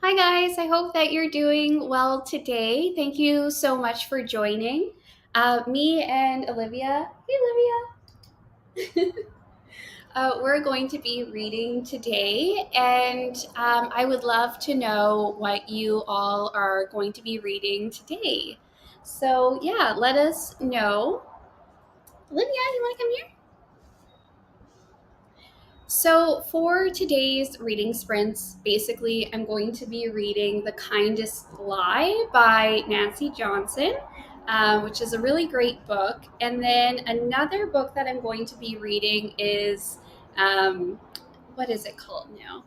Hi guys, I hope that you're doing well today. Thank you so much for joining. Me and Olivia, hey Olivia, we're going to be reading today, and I would love to know what you all are going to be reading today. So yeah, let us know. Olivia, you want to come here? So, for today's reading sprints, basically, I'm going to be reading The Kindest Lie by Nancy Johnson, which is a really great book. And then another book that I'm going to be reading is, what is it called now?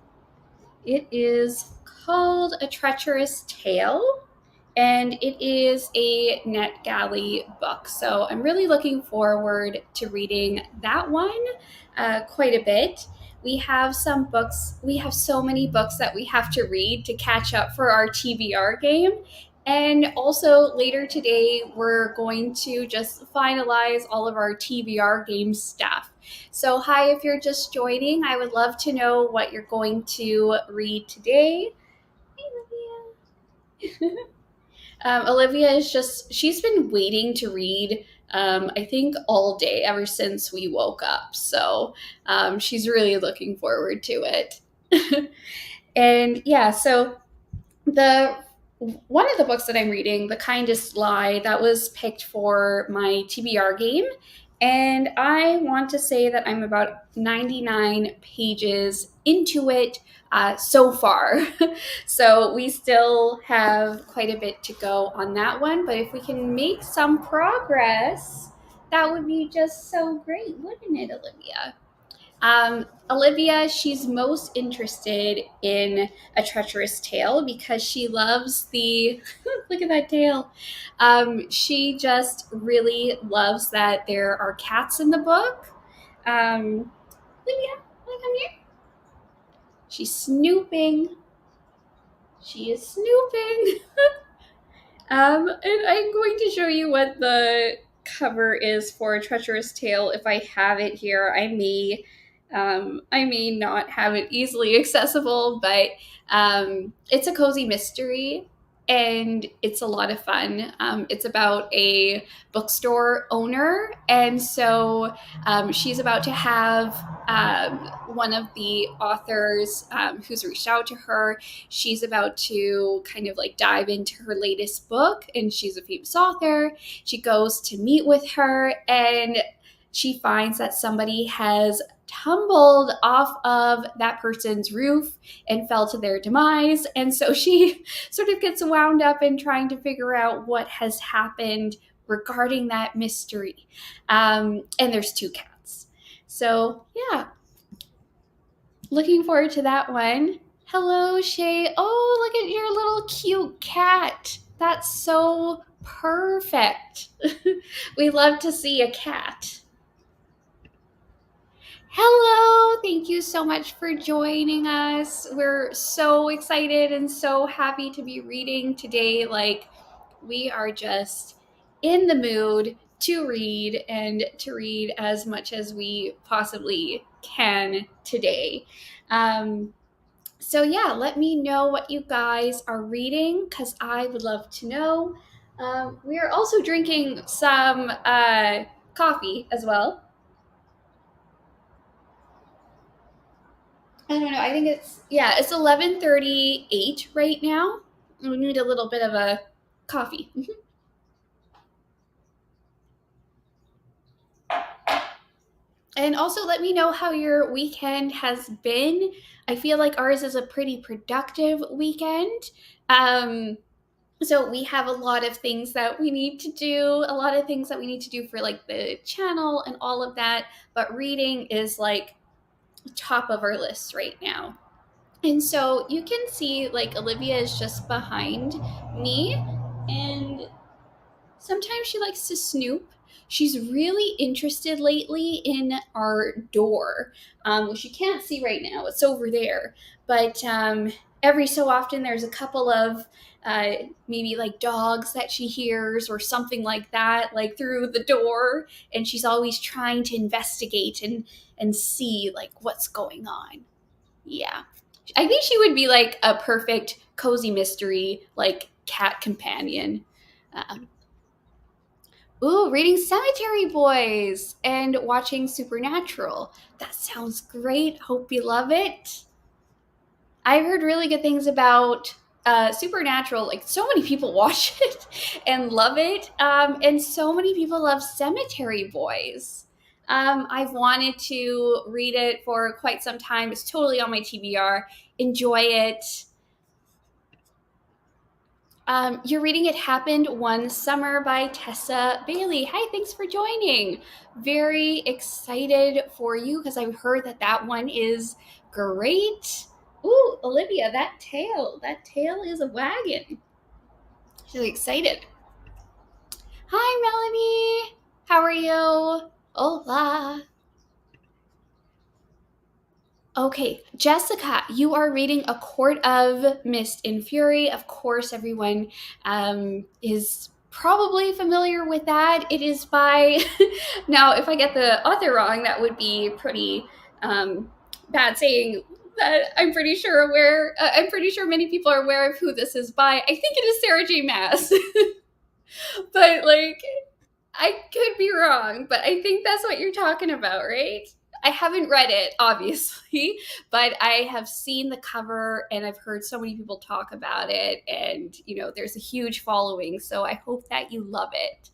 It is called A Treacherous Tale, and it is a NetGalley book. So I'm really looking forward to reading that one quite a bit. We have so many books that we have to read to catch up for our TBR game. And also later today, we're going to just finalize all of our TBR game stuff. So, hi, if you're just joining, I would love to know what you're going to read today. Hey, Olivia. Olivia she's been waiting to read, I think, all day ever since we woke up. So she's really looking forward to it. And yeah, so the one of the books that I'm reading, The Kindest Lie, that was picked for my TBR game. And I want to say that I'm about 99 pages into it so far. So we still have quite a bit to go on that one. But if we can make some progress, that would be just so great, wouldn't it, Olivia? Olivia, she's most interested in A Treacherous Tale because she loves the look at that tail. She just really loves that there are cats in the book. Olivia, wanna come here? She's snooping. She is snooping. And I'm going to show you what the cover is for A Treacherous Tale. If I have it here, I may not have it easily accessible, but it's a cozy mystery and it's a lot of fun. It's about a bookstore owner, and so she's about to have one of the authors who's reached out to her. She's about to kind of like dive into her latest book, and she's a famous author. She goes to meet with her, and she finds that somebody has tumbled off of that person's roof and fell to their demise. And so she sort of gets wound up in trying to figure out what has happened regarding that mystery. And there's two cats. So, yeah, looking forward to that one. Hello, Shay. Oh, look at your little cute cat. That's so perfect. We love to see a cat. Hello, thank you so much for joining us. We're so excited and so happy to be reading today. Like, we are just in the mood to read and to read as much as we possibly can today. So, yeah, let me know what you guys are reading because I would love to know. We are also drinking some coffee as well. I don't know. I think it's 11:38 right now. We need a little bit of a coffee. And also let me know how your weekend has been. I feel like ours is a pretty productive weekend. Um so we have a lot of things that we need to do, a lot of things that we need to do for like the channel and all of that, but reading is like top of our list right now. And so you can see like Olivia is just behind me, and sometimes she likes to snoop. She's really interested lately in our door, which you can't see right now. It's over there. But every so often there's a couple of maybe like dogs that she hears or something like that, like through the door. And she's always trying to investigate and see like what's going on. Yeah. I think she would be like a perfect cozy mystery, like cat companion. Um, reading Cemetery Boys and watching Supernatural. That sounds great. Hope you love it. I've heard really good things about Supernatural. Like, so many people watch it and love it. And so many people love Cemetery Boys. I've wanted to read it for quite some time. It's totally on my TBR. Enjoy it. You're reading It Happened One Summer by Tessa Bailey. Hi, thanks for joining. Very excited for you because I've heard that one is great. Ooh, Olivia, that tail is a wagon. She's excited. Hi, Melanie. How are you? Hola. Okay, Jessica, you are reading A Court of Mist and Fury. Of course, everyone is probably familiar with that. It is by, now, if I get the author wrong, that would be pretty bad saying that I'm pretty sure many people are aware of who this is by. I think it is Sarah J. Maas. But, like, I could be wrong, but I think that's what you're talking about, right? I haven't read it, obviously, but I have seen the cover and I've heard so many people talk about it. And, there's a huge following. So I hope that you love it.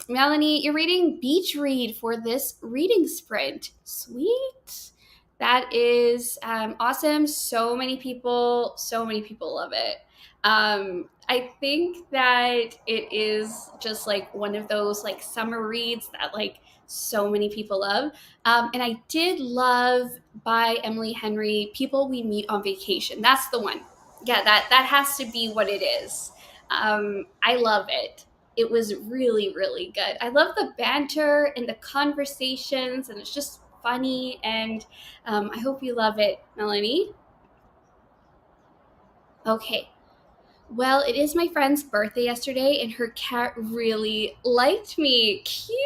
Melanie, you're reading Beach Read for this reading sprint. Sweet. That is awesome. So many people love it. I think that it is just like one of those like summer reads that like so many people love. And I did love by Emily Henry, People We Meet on Vacation. That's the one. Yeah, that has to be what it is. I love it. It was really, really good. I love the banter and the conversations, and it's just funny. And I hope you love it, Melanie. Okay. Well, it is my friend's birthday yesterday, and her cat really liked me. Cute.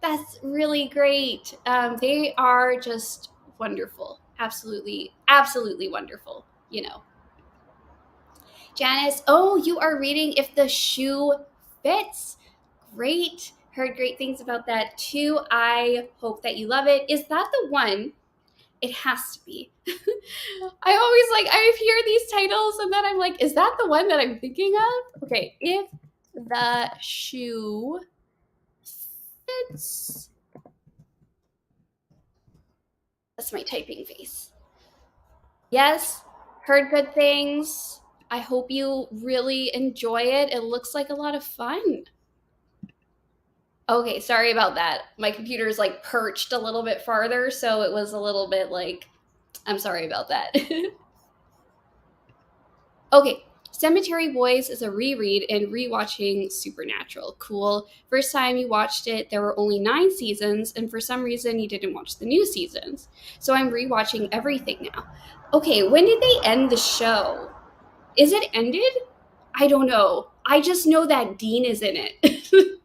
That's really great. They are just wonderful. Absolutely, absolutely wonderful. Janice, oh, you are reading If the Shoe Fits. Great. Heard great things about that too. I hope that you love it. Is that the one? It has to be. I hear these titles and then I'm like, is that the one that I'm thinking of? Okay, If the Shoe Fits. That's my typing face. Yes, heard good things. I hope you really enjoy it. It looks like a lot of fun. Okay, sorry about that. My computer is like perched a little bit farther, so it was a little bit like, I'm sorry about that. Okay, Cemetery Boys is a reread and rewatching Supernatural. Cool. First time you watched it, there were only 9 seasons, and for some reason you didn't watch the new seasons. So I'm rewatching everything now. Okay, when did they end the show? Is it ended? I don't know. I just know that Dean is in it.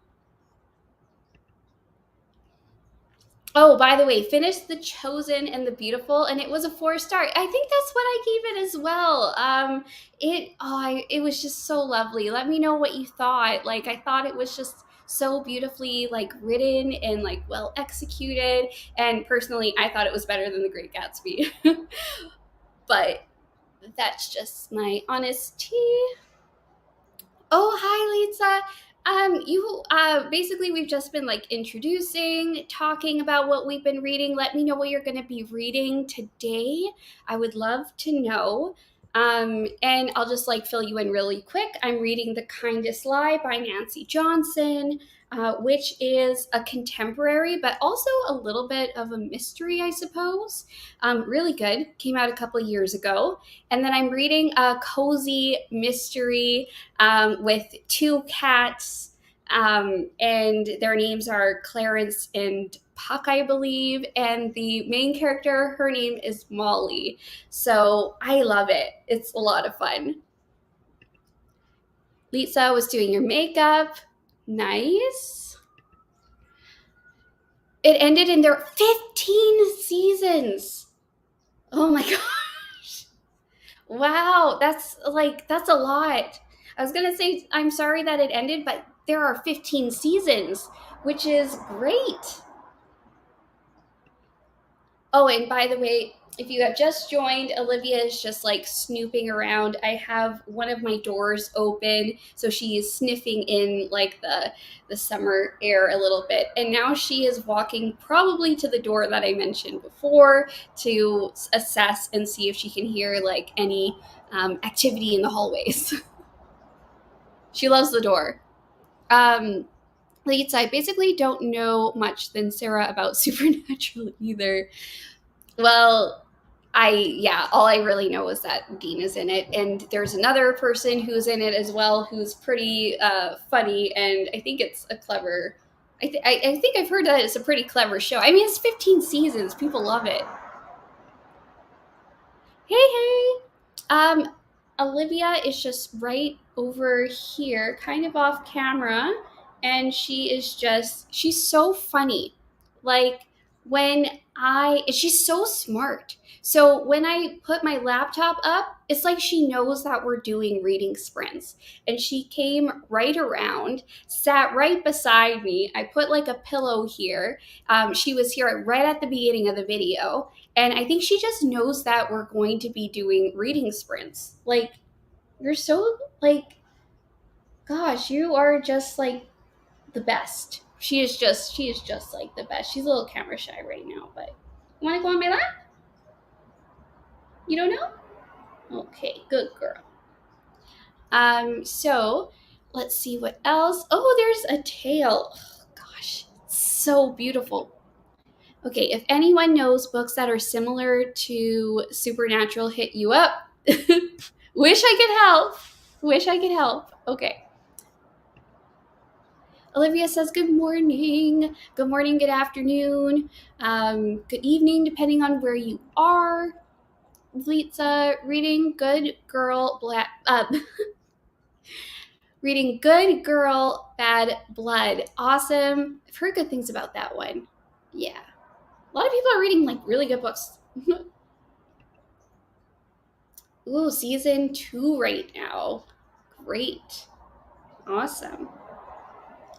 Oh, by the way, finished The Chosen and The Beautiful, and it was a 4-star. I think that's what I gave it as well. It was just so lovely. Let me know what you thought. Like, I thought it was just so beautifully like written and like well executed. And personally, I thought it was better than The Great Gatsby. But that's just my honesty. Oh, hi, Lisa. You basically we've just been like introducing, talking about what we've been reading. Let me know what you're going to be reading today. I would love to know. And I'll just like fill you in really quick. I'm reading The Kindest Lie by Nancy Johnson, which is a contemporary, but also a little bit of a mystery, I suppose. Really good. Came out a couple of years ago. And then I'm reading a cozy mystery with 2 cats, and their names are Clarence and Puck, I believe, and the main character, her name is Molly. So I love it. It's a lot of fun. Lisa was doing your makeup. Nice. It ended in their 15 seasons. Oh my gosh. Wow, that's a lot. I was gonna say I'm sorry that it ended, but there are 15 seasons, which is great. Oh, and by the way, if you have just joined, Olivia is just like snooping around. I have one of my doors open, so she is sniffing in like the summer air a little bit. And now she is walking probably to the door that I mentioned before to assess and see if she can hear like any activity in the hallways. She loves the door. Um, Leads, I basically don't know much than Sarah about Supernatural either. Well, all I really know is that Dean is in it, and there's another person who's in it as well, who's pretty funny, and I think it's a clever. I think I've heard that it's a pretty clever show. I mean, it's 15 seasons. People love it. Hey, hey. Um, Olivia is just right over here, kind of off camera, and she's so funny. Like when she's so smart. So when I put my laptop up, it's like she knows that we're doing reading sprints. And she came right around, sat right beside me. I put like a pillow here. She was here right at the beginning of the video, and I think she just knows that we're going to be doing reading sprints. Like, you're so, like, gosh, you are just like the best. She is just like the best. She's a little camera shy right now, but you want to go on my lap? You don't know? Okay, good girl. So let's see what else. Oh, there's a tail. Oh, gosh, so beautiful. Okay, if anyone knows books that are similar to Supernatural, hit you up. Wish I could help. Wish I could help. Okay. Olivia says good morning. Good morning, good afternoon, good evening, depending on where you are. Litsa, reading Good Girl, reading Good Girl, Bad Blood. Awesome. I've heard good things about that one. Yeah. A lot of people are reading like really good books. Ooh, season 2 right now. Great. Awesome.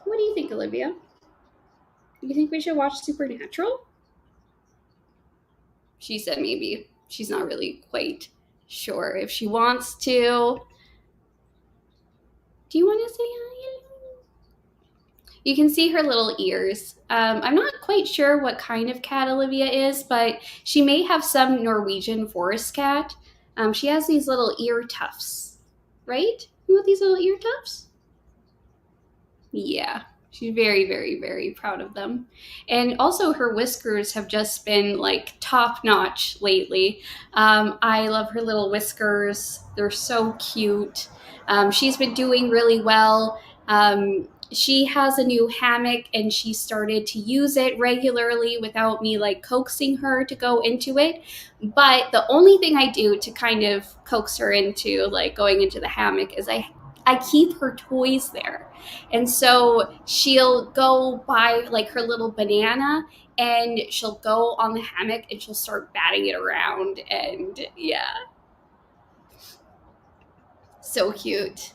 What do you think, Olivia? You think we should watch Supernatural? She said maybe. She's not really quite sure if she wants to. Do you want to say hi? You can see her little ears. I'm not quite sure what kind of cat Olivia is, but she may have some Norwegian forest cat. She has these little ear tufts, right? You want these little ear tufts? Yeah, she's very, very, very proud of them. And also, her whiskers have just been like top notch lately. I love her little whiskers, they're so cute. She's been doing really well. She has a new hammock and she started to use it regularly without me like coaxing her to go into it. But the only thing I do to kind of coax her into like going into the hammock is I keep her toys there. And so she'll go buy like her little banana and she'll go on the hammock and she'll start batting it around. And yeah, so cute.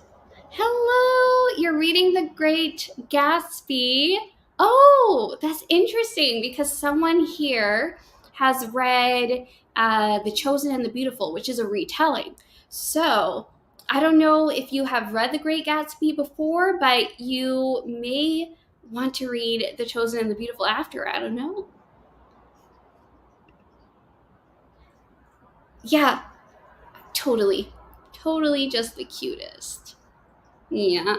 Hello, you're reading The Great Gatsby. Oh, that's interesting because someone here has read The Chosen and the Beautiful, which is a retelling. So I don't know if you have read The Great Gatsby before, but you may want to read The Chosen and the Beautiful after. I don't know. Yeah, totally. Totally just the cutest. Yeah.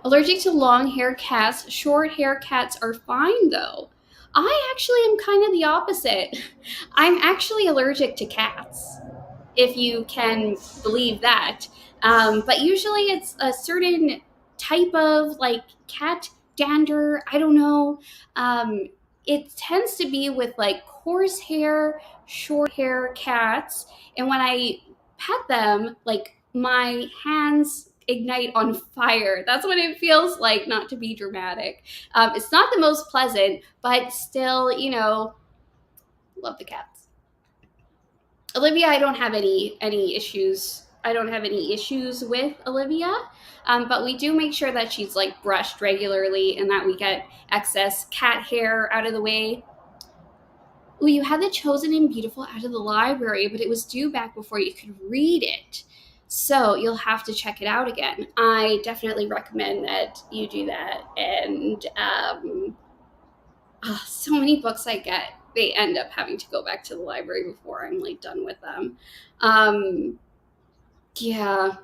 Allergic to long hair cats. Short hair cats are fine though. I actually am kind of the opposite. I'm actually allergic to cats, if you can believe that. But usually it's a certain type of like cat dander. I don't know. Um, it tends to be with like coarse hair, short hair cats. And when I pet them, like my hands ignite on fire. That's what it feels like, not to be dramatic. It's not the most pleasant, but still, you know, love the cats. Olivia, I don't have any issues. I don't have any issues with Olivia, but we do make sure that she's like brushed regularly and that we get excess cat hair out of the way. Oh, you had the Chosen and Beautiful out of the library, but it was due back before you could read it. So you'll have to check it out again. I definitely recommend that you do that. And so many books I get, they end up having to go back to the library before I'm like done with them. Yeah,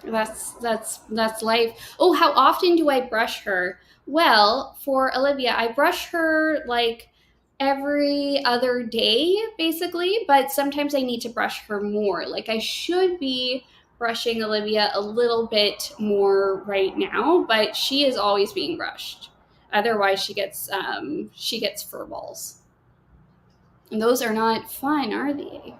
that's life. Oh, how often do I brush her? Well, for Olivia, I brush her like every other day basically, but sometimes I need to brush her more. Like I should be brushing Olivia a little bit more right now, but she is always being brushed. Otherwise she gets fur balls. And those are not fun, are they?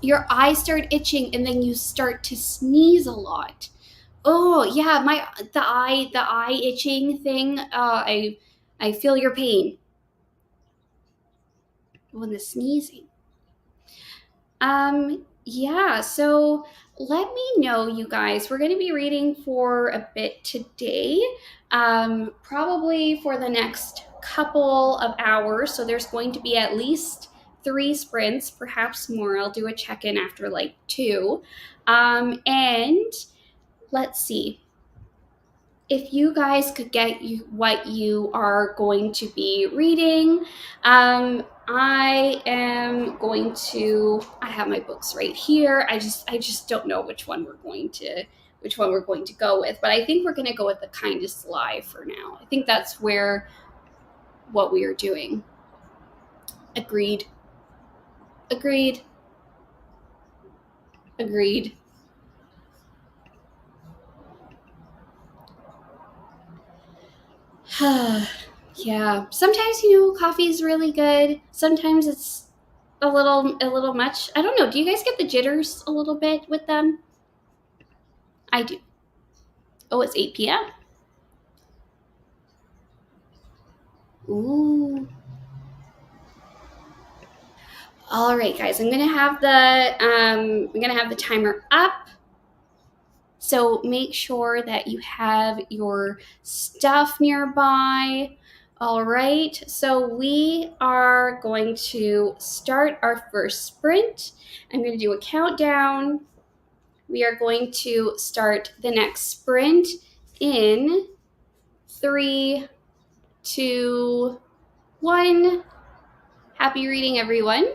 Your eyes start itching and then you start to sneeze a lot. Oh yeah, my the eye itching thing. I feel your pain when the sneezing. Yeah, so let me know, you guys. We're going to be reading for a bit today, probably for the next couple of hours. So there's going to be at least 3 sprints, perhaps more. I'll do a check in after like 2. And let's see. If you guys could get what you are going to be reading, I am going to. I have my books right here. I just don't know which one we're going to go with. But I think we're going to go with the Kindest Lie for now. I think that's where what we are doing. Agreed. Agreed. Agreed. Yeah. Sometimes, coffee is really good. Sometimes it's a little much. I don't know. Do you guys get the jitters a little bit with them? I do. Oh, it's 8 p.m. Ooh. All right, guys. I'm gonna have the timer up. So make sure that you have your stuff nearby. All right, so we are going to start our first sprint. I'm going to do a countdown. We are going to start the next sprint in 3, 2, 1. Happy reading, everyone.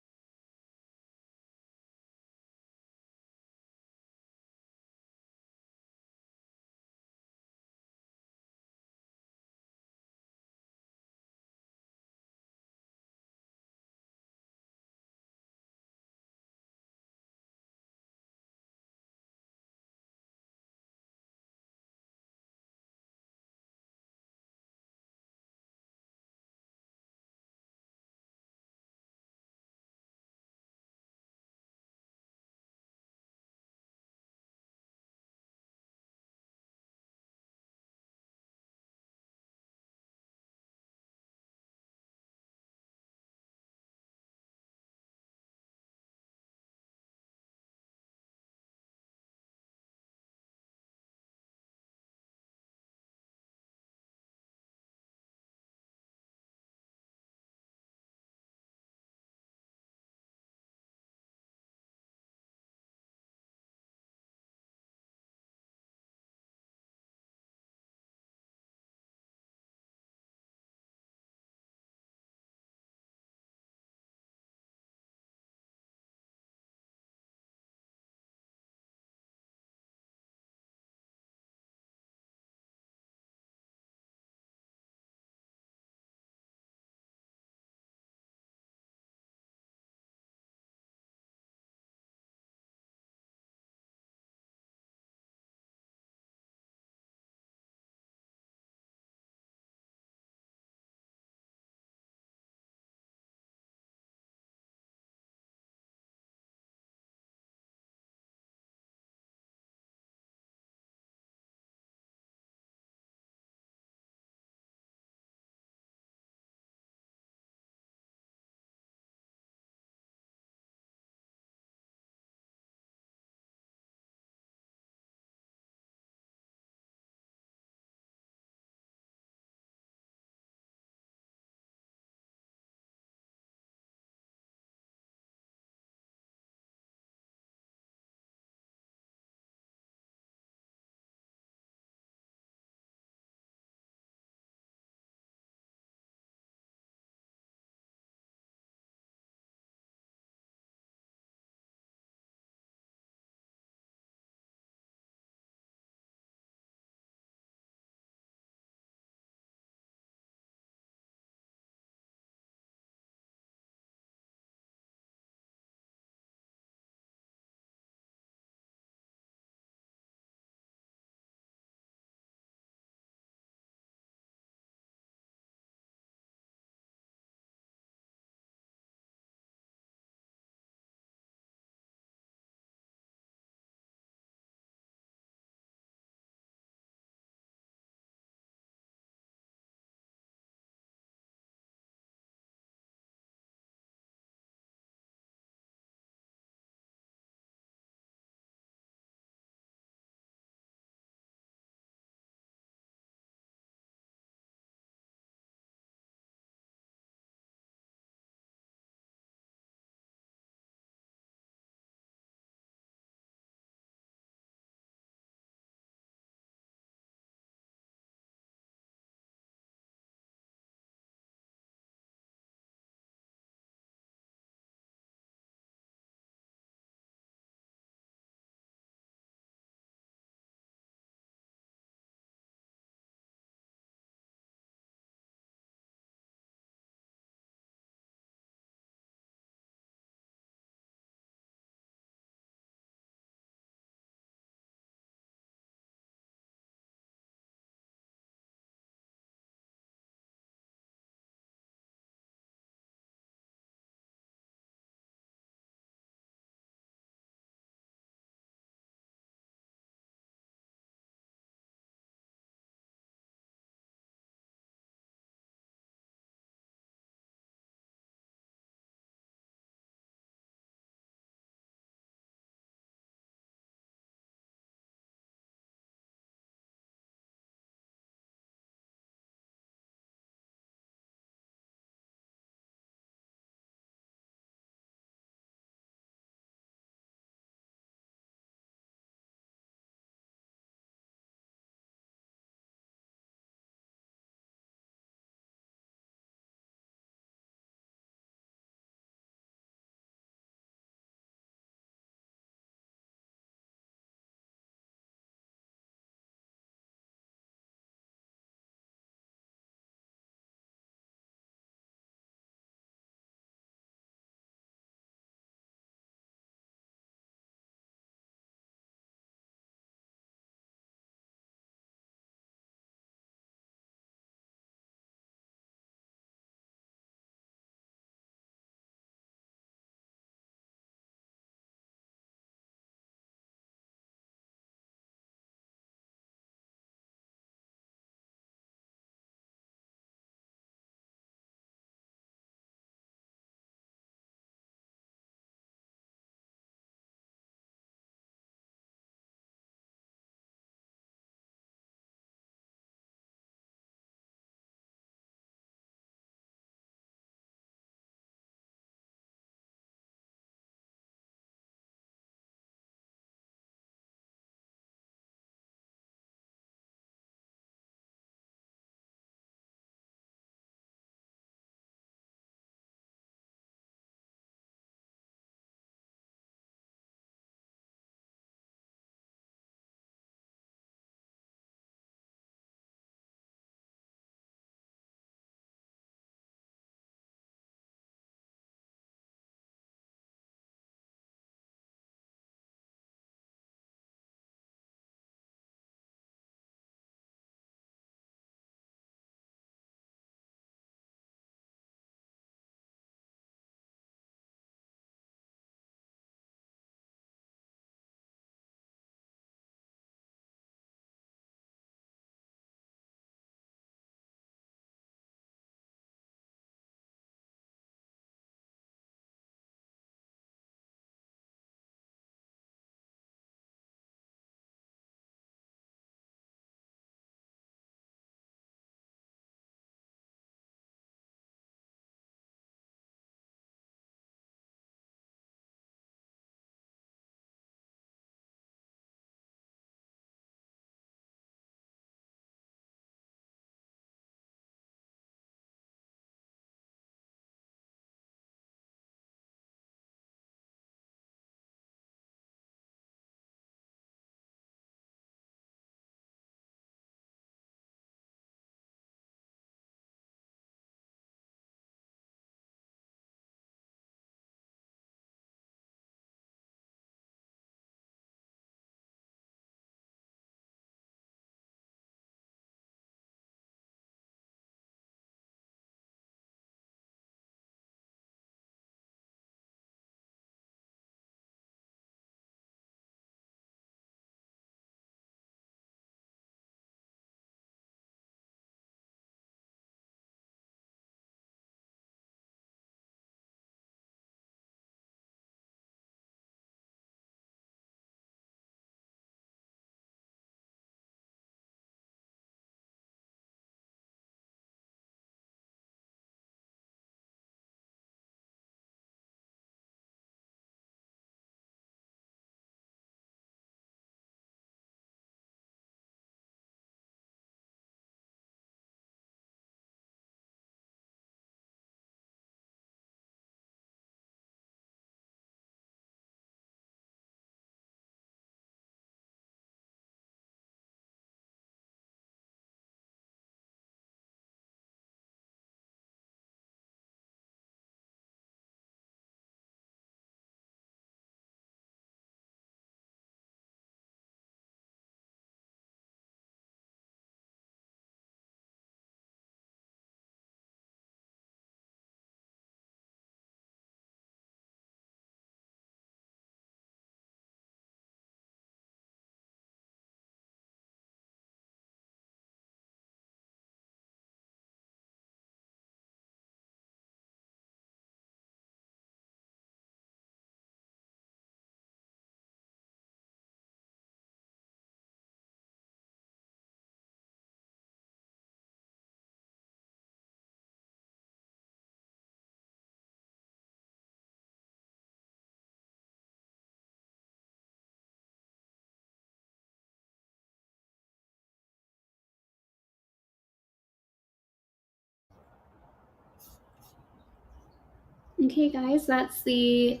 Okay, guys, that's the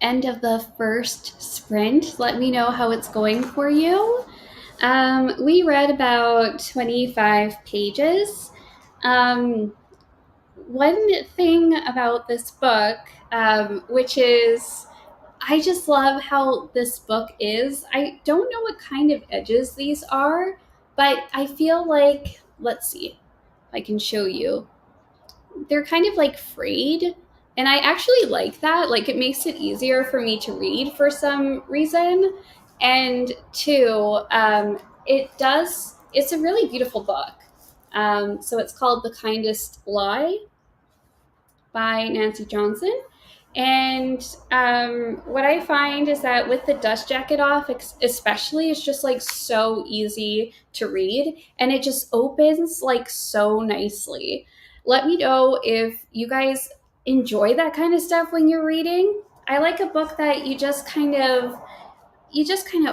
end of the first sprint. Let me know how it's going for you. We read about 25 pages. Um, One thing about this book, which is I just love how this book is. I don't know what kind of edges these are, but I feel like, let's see if I can show you. They're kind of like frayed. And I actually like that. Like, it makes it easier for me to read for some reason. And two, it's a really beautiful book. So it's called The Kindest Lie by Nancy Johnson. And what I find is that with the dust jacket off, especially, it's just like so easy to read and it just opens like so nicely. Let me know if you guys enjoy that kind of stuff when you're reading. I like a book that you just kind of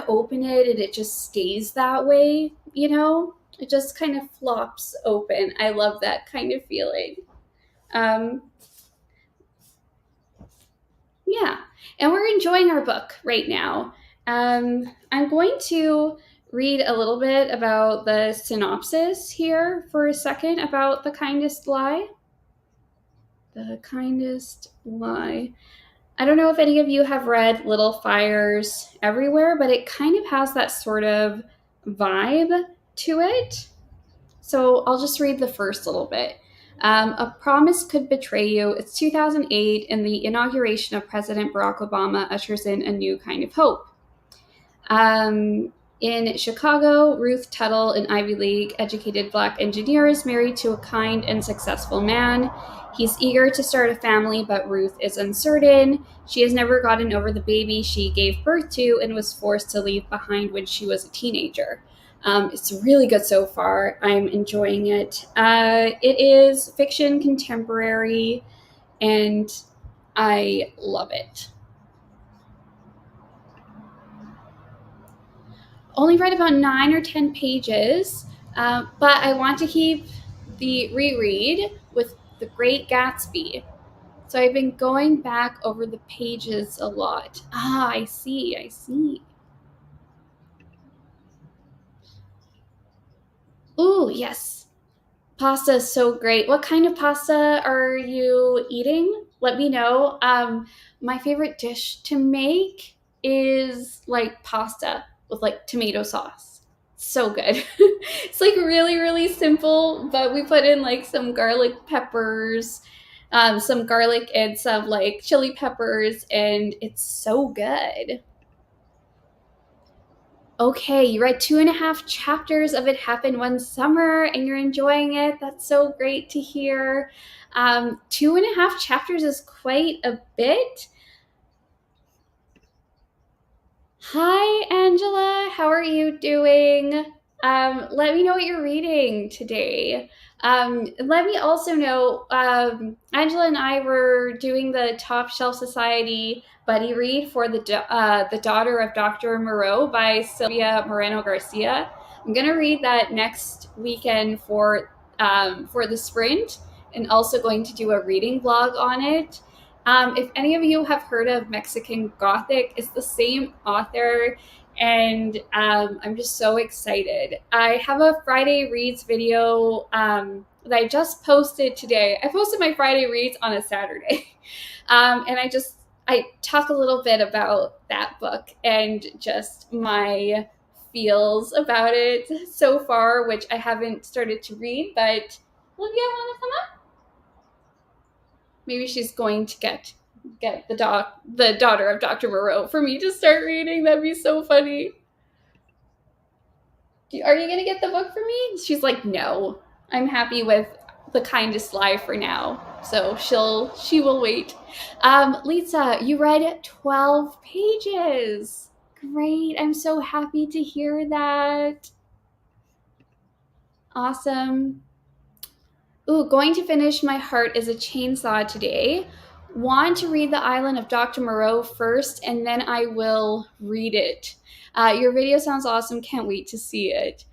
open it and it just stays that way, you know? It just kind of flops open. I love that kind of feeling. Um, Yeah, and we're enjoying our book right now. I'm going to read a little bit about the synopsis here for a second about The Kindest Lie. The Kindest Lie. I don't know if any of you have read Little Fires Everywhere, but it kind of has that sort of vibe to it. So I'll just read the first little bit. A promise could betray you. It's 2008, and the inauguration of President Barack Obama ushers in a new kind of hope. In Chicago, Ruth Tuttle, an Ivy League educated Black engineer, is married to a kind and successful man. He's eager to start a family, but Ruth is uncertain. She has never gotten over the baby she gave birth to and was forced to leave behind when she was a teenager. It's really good so far. I'm enjoying it. It is fiction, contemporary, and I love it. Only read about 9 or 10 pages, but I want to keep the reread with The Great Gatsby. So I've been going back over the pages a lot. Ah, I see, I see. Ooh, yes. Pasta is so great. What kind of pasta are you eating? Let me know. My favorite dish to make is like pasta with like tomato sauce. So good. It's like really, really simple, but we put in like some garlic peppers, some garlic and some like chili peppers, and it's so good. Okay, you read 2.5 chapters of It Happened One Summer and you're enjoying it. That's so great to hear. 2.5 chapters is quite a bit. Hi, Angela. How are you doing? Let me know what you're reading today. Let me also know, Angela and I were doing the Top Shelf Society buddy read for the Daughter of Dr. Moreau by Sylvia Moreno Garcia. I'm going to read that next weekend for the sprint and also going to do a reading vlog on it. If any of you have heard of Mexican Gothic, it's the same author, and I'm just so excited. I have a Friday Reads video that I just posted today. I posted my Friday Reads on a Saturday, and I talk a little bit about that book and just my feels about it so far, which I haven't started to read, but Olivia, want to come up? Maybe she's going to get the Daughter of Dr. Moreau for me to start reading. That'd be so funny. Are you gonna get the book for me? She's like, no, I'm happy with The Kindest Lie for now. So she will wait. Lisa, you read 12 pages. Great. I'm so happy to hear that. Awesome. Ooh, going to finish My Heart is a Chainsaw today. Want to read The Island of Dr. Moreau first, and then I will read it. Your video sounds awesome. Can't wait to see it.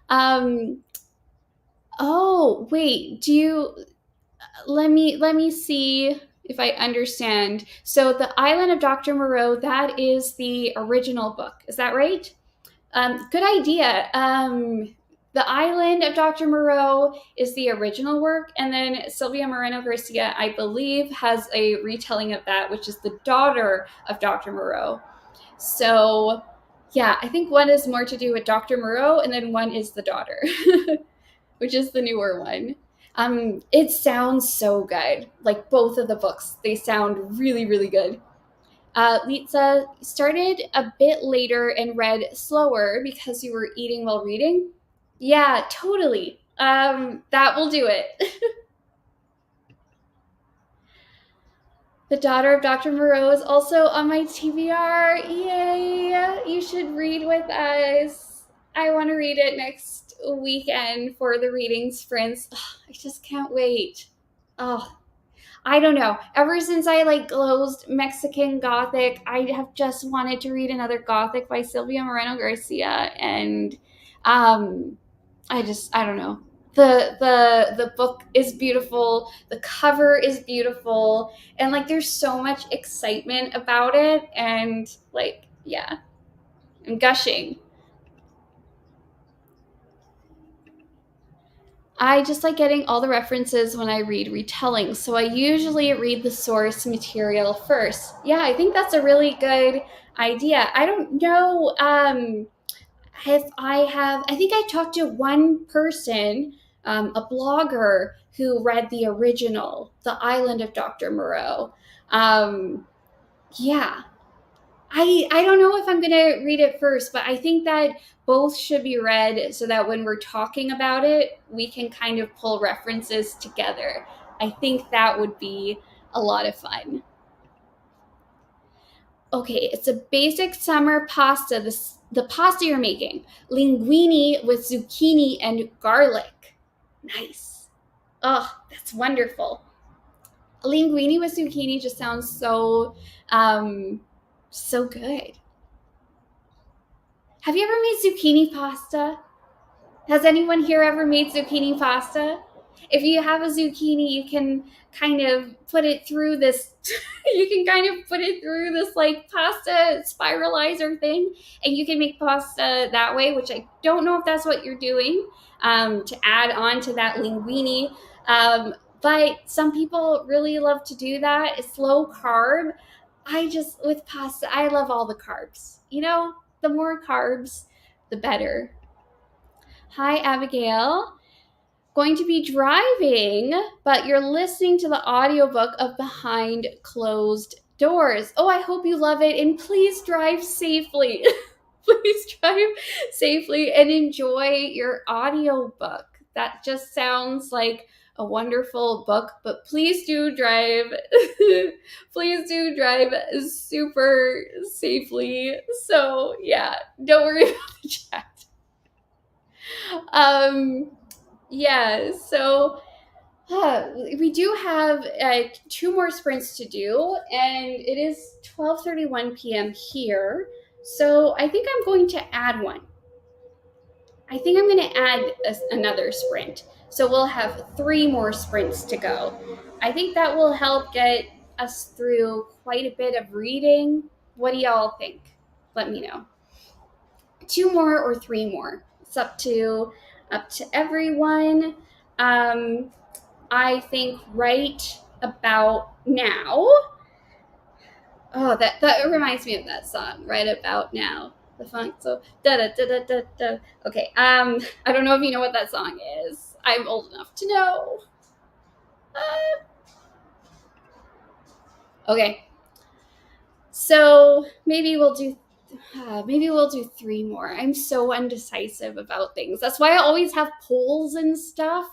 Um, oh, wait. Let me see. if I understand. So the Island of Dr. Moreau, that is the original book. Is that right? Good idea. The Island of Dr. Moreau is the original work, and then Sylvia Moreno Garcia, I believe, has a retelling of that, which is the daughter of Dr. Moreau. So, yeah, I think one is more to do with Dr. Moreau, and then one is the daughter, which is the newer one. It sounds so good. Like both of the books, they sound really, really good. Litsa started a bit later and read slower because you were eating while reading. Yeah, totally. That will do it. The daughter of Dr. Moreau is also on my TBR. Yay! You should read with us. I want to read it next weekend for the reading sprints. I just can't wait. Oh, I don't know. Ever since I closed Mexican Gothic, I have just wanted to read another Gothic by Sylvia Moreno Garcia, and I don't know. The book is beautiful. The cover is beautiful, and there's so much excitement about it, and yeah, I'm gushing. I just like getting all the references when I read retellings. So I usually read the source material first. Yeah, I think that's a really good idea. I don't know if I think I talked to one person, a blogger who read the original, The Island of Dr. Moreau. Um, yeah, I don't know if I'm going to read it first, but I think that both should be read so that when we're talking about it, we can kind of pull references together. I think that would be a lot of fun. Okay, it's a basic summer pasta. The pasta you're making, linguine with zucchini and garlic. Nice. Oh, that's wonderful. Linguine with zucchini just sounds so good. Have you ever made zucchini pasta? Has anyone here ever made zucchini pasta? If you have a zucchini, you can kind of put it through this pasta spiralizer thing, and you can make pasta that way, which I don't know if that's what you're doing, to add on to that linguine. But some people really love to do that. It's low carb. With pasta, I love all the carbs. The more carbs, the better. Hi, Abigail. Going to be driving, but you're listening to the audiobook of Behind Closed Doors. Oh, I hope you love it, and please drive safely. Please drive safely and enjoy your audiobook. That just sounds like a wonderful book, but please do drive. Please do drive super safely. So, yeah, don't worry about the chat. Yeah, so we do have 2 more sprints to do, and it is 12:31 p.m. here. So I think I'm going to add one. I think I'm going to add another sprint. So we'll have 3 more sprints to go. I think that will help get us through quite a bit of reading. What do y'all think? Let me know. 2 more or 3 more. It's up to everyone. I think right about now. Oh, that reminds me of that song, Right About Now. The funk, so da da da da da da. Okay, I don't know if you know what that song is. I'm old enough to know. Okay, so maybe we'll do 3 more. I'm so undecisive about things. That's why I always have polls and stuff.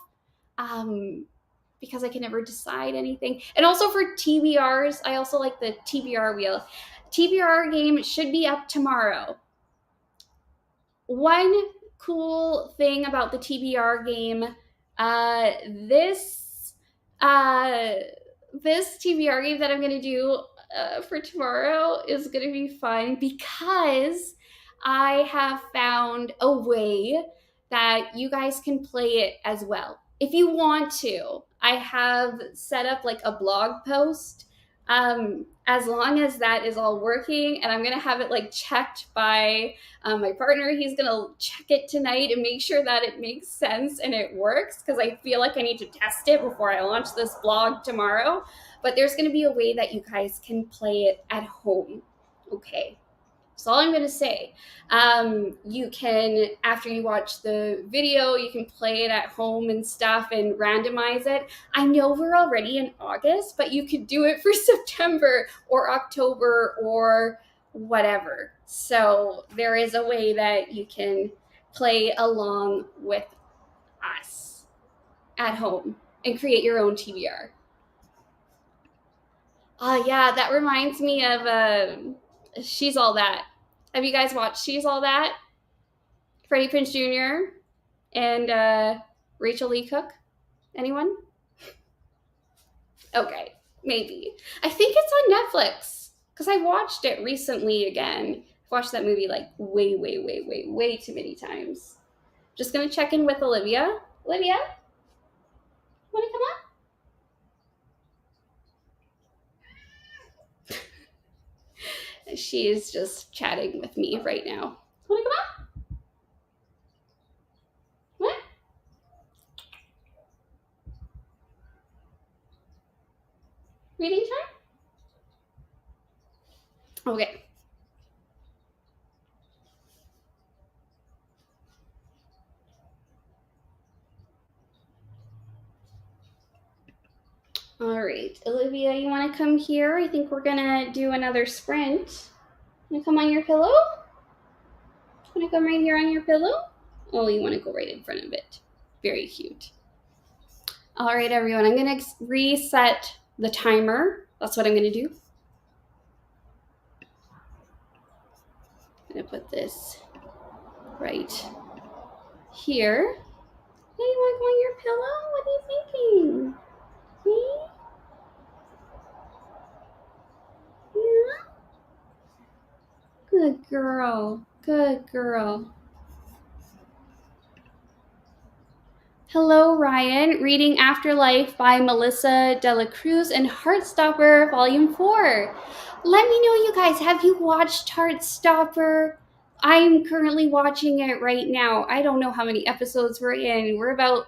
Because I can never decide anything. And also for TBRs, I also like the TBR wheel. TBR game should be up tomorrow. One cool thing about the TBR game, this TBR game that I'm going to do for tomorrow is going to be fun because I have found a way that you guys can play it as well if you want to. I have set up like a blog post. As long as that is all working, and I'm gonna have it like checked by my partner. He's gonna check it tonight and make sure that it makes sense and it works, because I feel like I need to test it before I launch this blog tomorrow. But there's gonna be a way that you guys can play it at home. Okay. That's all I'm going to say. You can, after you watch the video, you can play it at home and stuff and randomize it. I know we're already in August, but you could do it for September or October or whatever. So there is a way that you can play along with us at home and create your own TBR. Yeah, that reminds me of She's All That. Have you guys watched She's All That? Freddie Prinze Jr. and Rachel Lee Cook? Anyone? Okay, maybe. I think it's on Netflix because I watched it recently again. I've watched that movie like way too many times. Just gonna check in with Olivia. Olivia, wanna come up? She is just chatting with me right now. Wanna come up? What? Reading time? Okay. All right, Olivia, you want to come here? I think we're gonna do another sprint. Want to come on your pillow? Want to come right here on your pillow? Oh, you want to go right in front of it. Very cute. All right, everyone, I'm gonna reset the timer. That's what I'm gonna do. I'm gonna put this right here. Hey, you want to go on your pillow? What are you thinking? Hey? Yeah? Good girl. Good girl. Hello, Ryan. Reading Afterlife by Melissa De La Cruz and Heartstopper Volume 4. Let me know, you guys, have you watched Heartstopper? I'm currently watching it right now. I don't know how many episodes we're in. We're about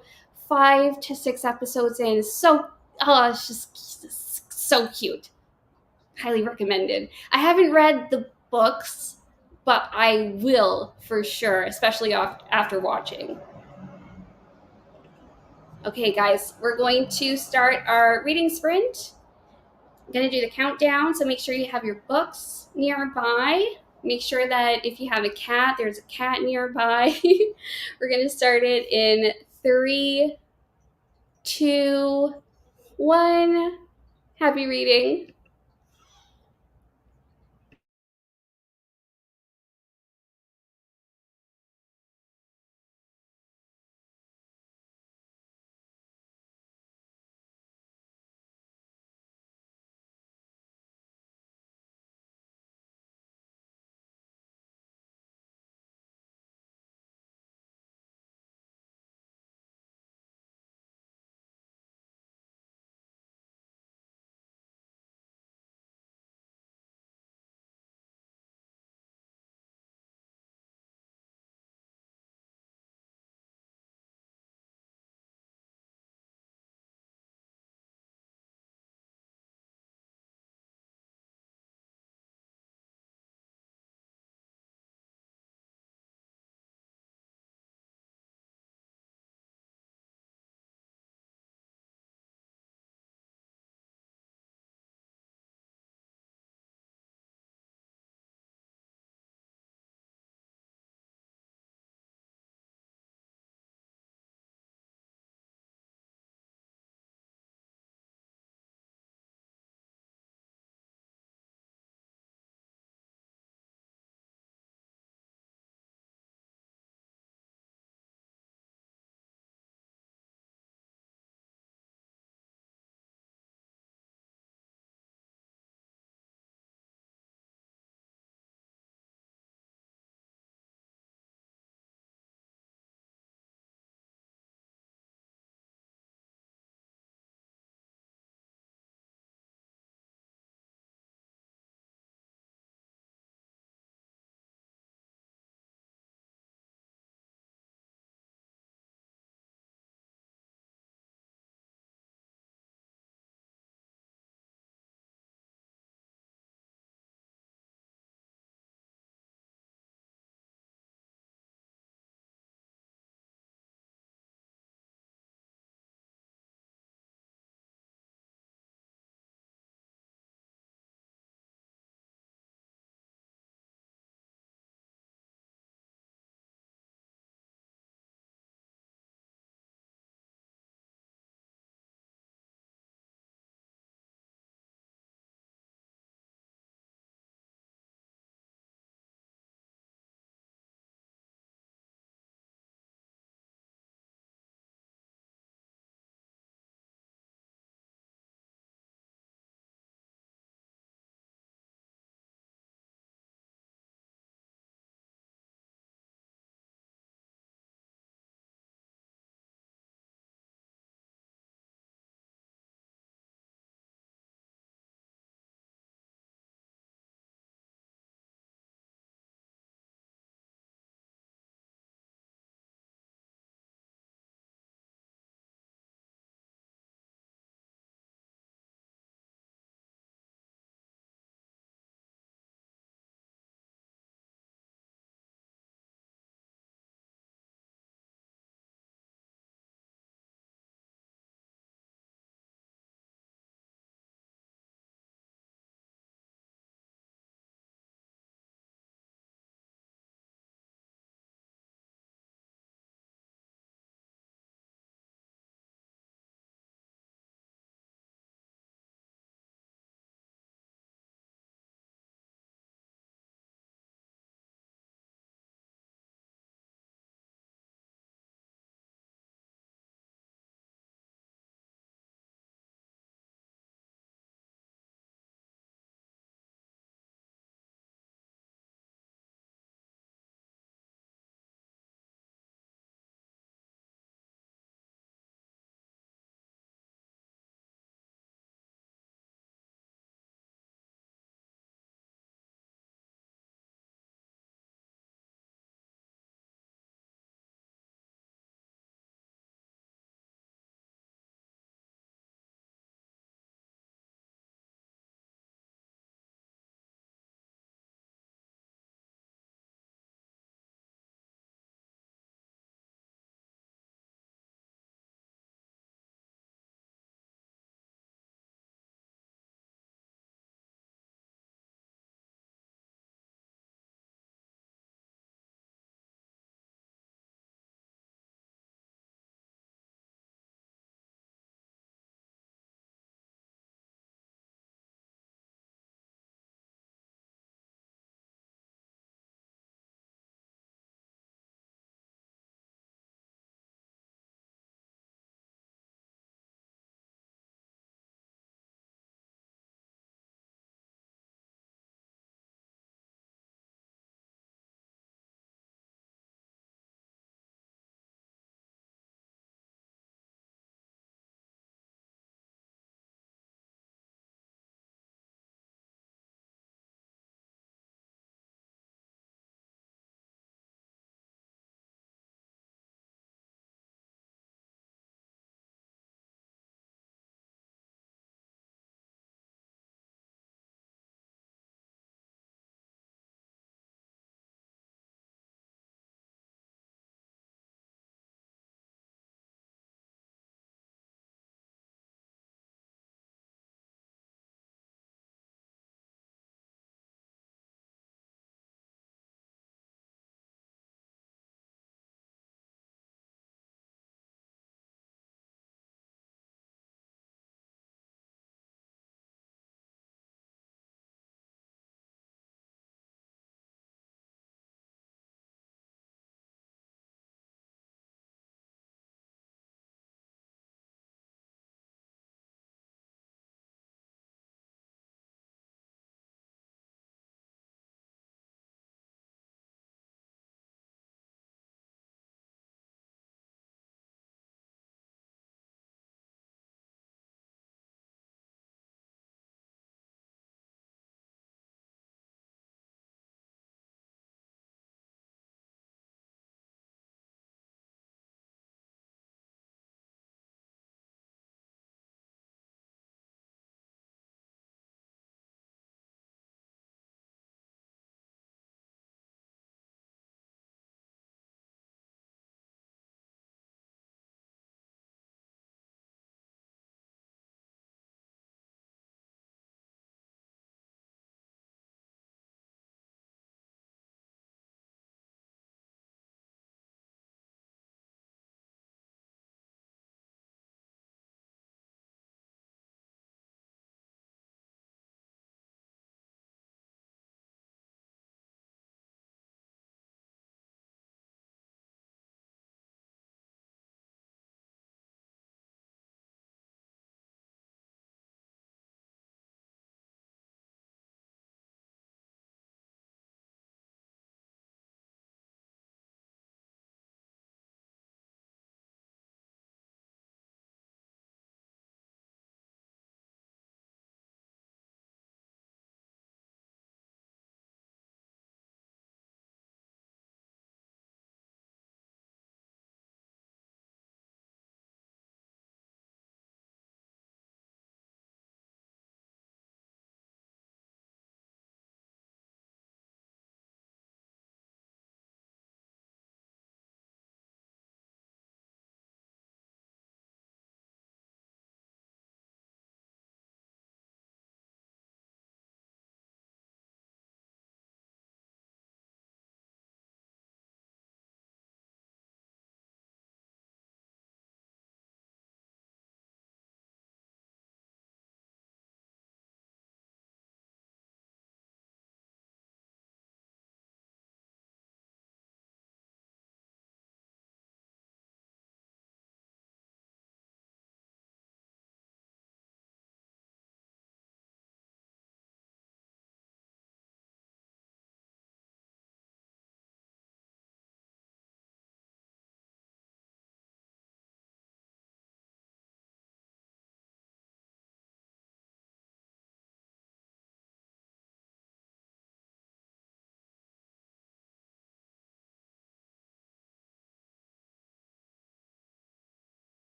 5 to 6 episodes in. So, it's just so cute. Highly recommended. I haven't read the books, but I will for sure, especially after watching. Okay, guys, we're going to start our reading sprint. I'm going to do the countdown, so make sure you have your books nearby. Make sure that if you have a cat, there's a cat nearby. We're going to start it in 3, 2, 1. Happy reading.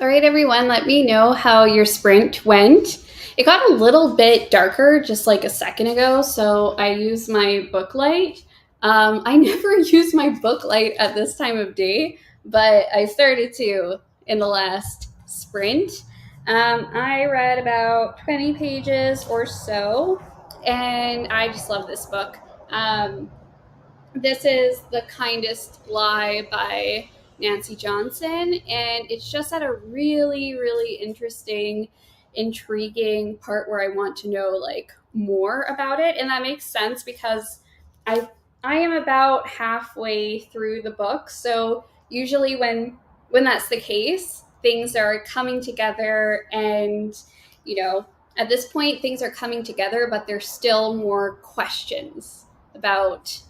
All right, everyone, let me know how your sprint went. It got a little bit darker just like a second ago, so I used my book light. I never use my book light at this time of day, but I started to in the last sprint. I read about 20 pages or so, and I just love this book. This is The Kindest Lie by Nancy Johnson, and it's just at a really, really interesting, intriguing part where I want to know like more about it, and that makes sense because I I am about halfway through the book, so usually when that's the case, things are coming together, and you know at this point things are coming together, but there's still more questions about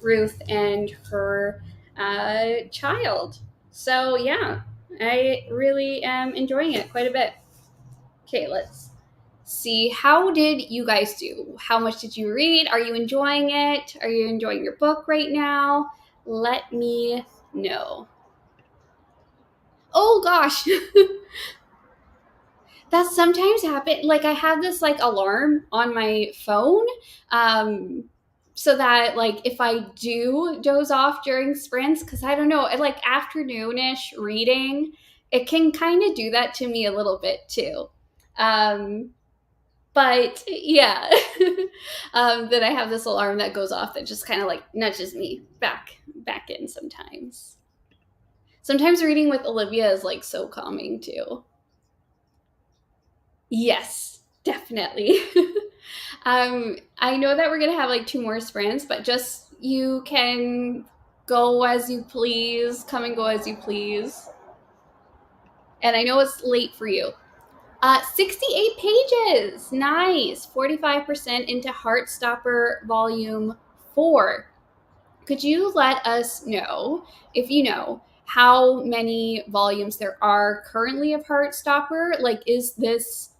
Ruth and her child. So, yeah, I really am enjoying it quite a bit. Okay, let's see. How did you guys do? How much did you read? Are you enjoying it? Are you enjoying your book right now? Let me know. Oh gosh. That sometimes happen. Like I have this like alarm on my phone, um, so that like if I do doze off during sprints, because I don't know, like afternoonish reading, it can kind of do that to me a little bit too. Um, but yeah, then I have this alarm that goes off that just kind of like nudges me back in sometimes. Sometimes reading with Olivia is like so calming too. Yes, definitely. I know that we're gonna have like two more sprints, but just you can go as you please, come and go as you please. And I know it's late for you. 68 pages. Nice. 45% into Heartstopper Volume 4. Could you let us know, if you know, how many volumes there are currently of Heartstopper? Like, is this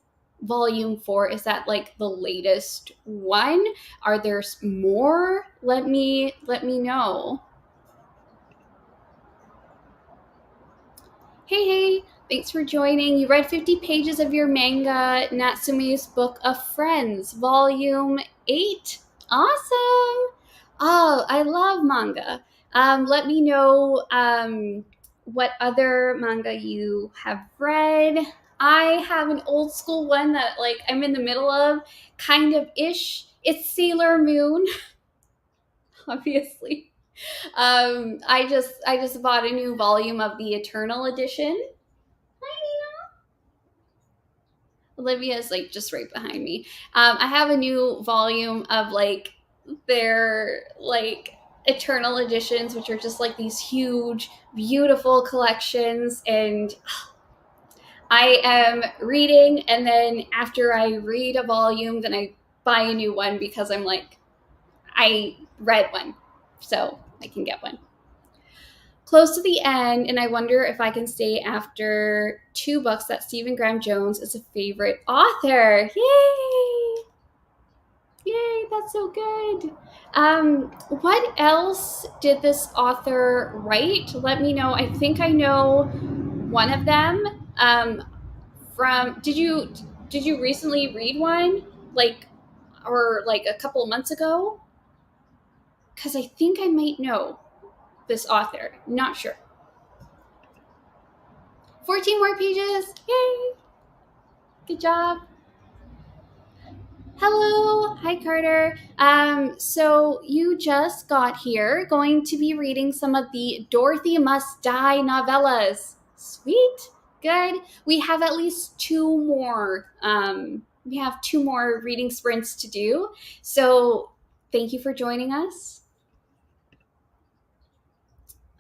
volume 4? Is that like the latest one? Are there more? Let me know. Hey, thanks for joining. You read 50 pages of your manga, Natsume's Book of Friends, Volume 8. Awesome. Oh, I love manga. Let me know what other manga you have read. I have an old school one that like I'm in the middle of, kind of ish. It's Sailor Moon, obviously. I just bought a new volume of the Eternal edition. Olivia's like just right behind me. I have a new volume of like their like Eternal editions, which are just like these huge, beautiful collections. And I am reading, and then after I read a volume, then I buy a new one because I'm like, I read one, so I can get one. Close to the end, and I wonder if I can stay after two books that Stephen Graham Jones is a favorite author. Yay! Yay, that's so good. What else did this author write? Let me know. I think I know one of them. From did you recently read one like or like a couple of months ago? Because I think I might know this author. Not sure. 14 more pages. Yay! Good job. Hello. Hi, Carter. So you just got here, going to be reading some of the Dorothy Must Die novellas. Sweet. Good. We have at least two more. We have two more reading sprints to do. So thank you for joining us.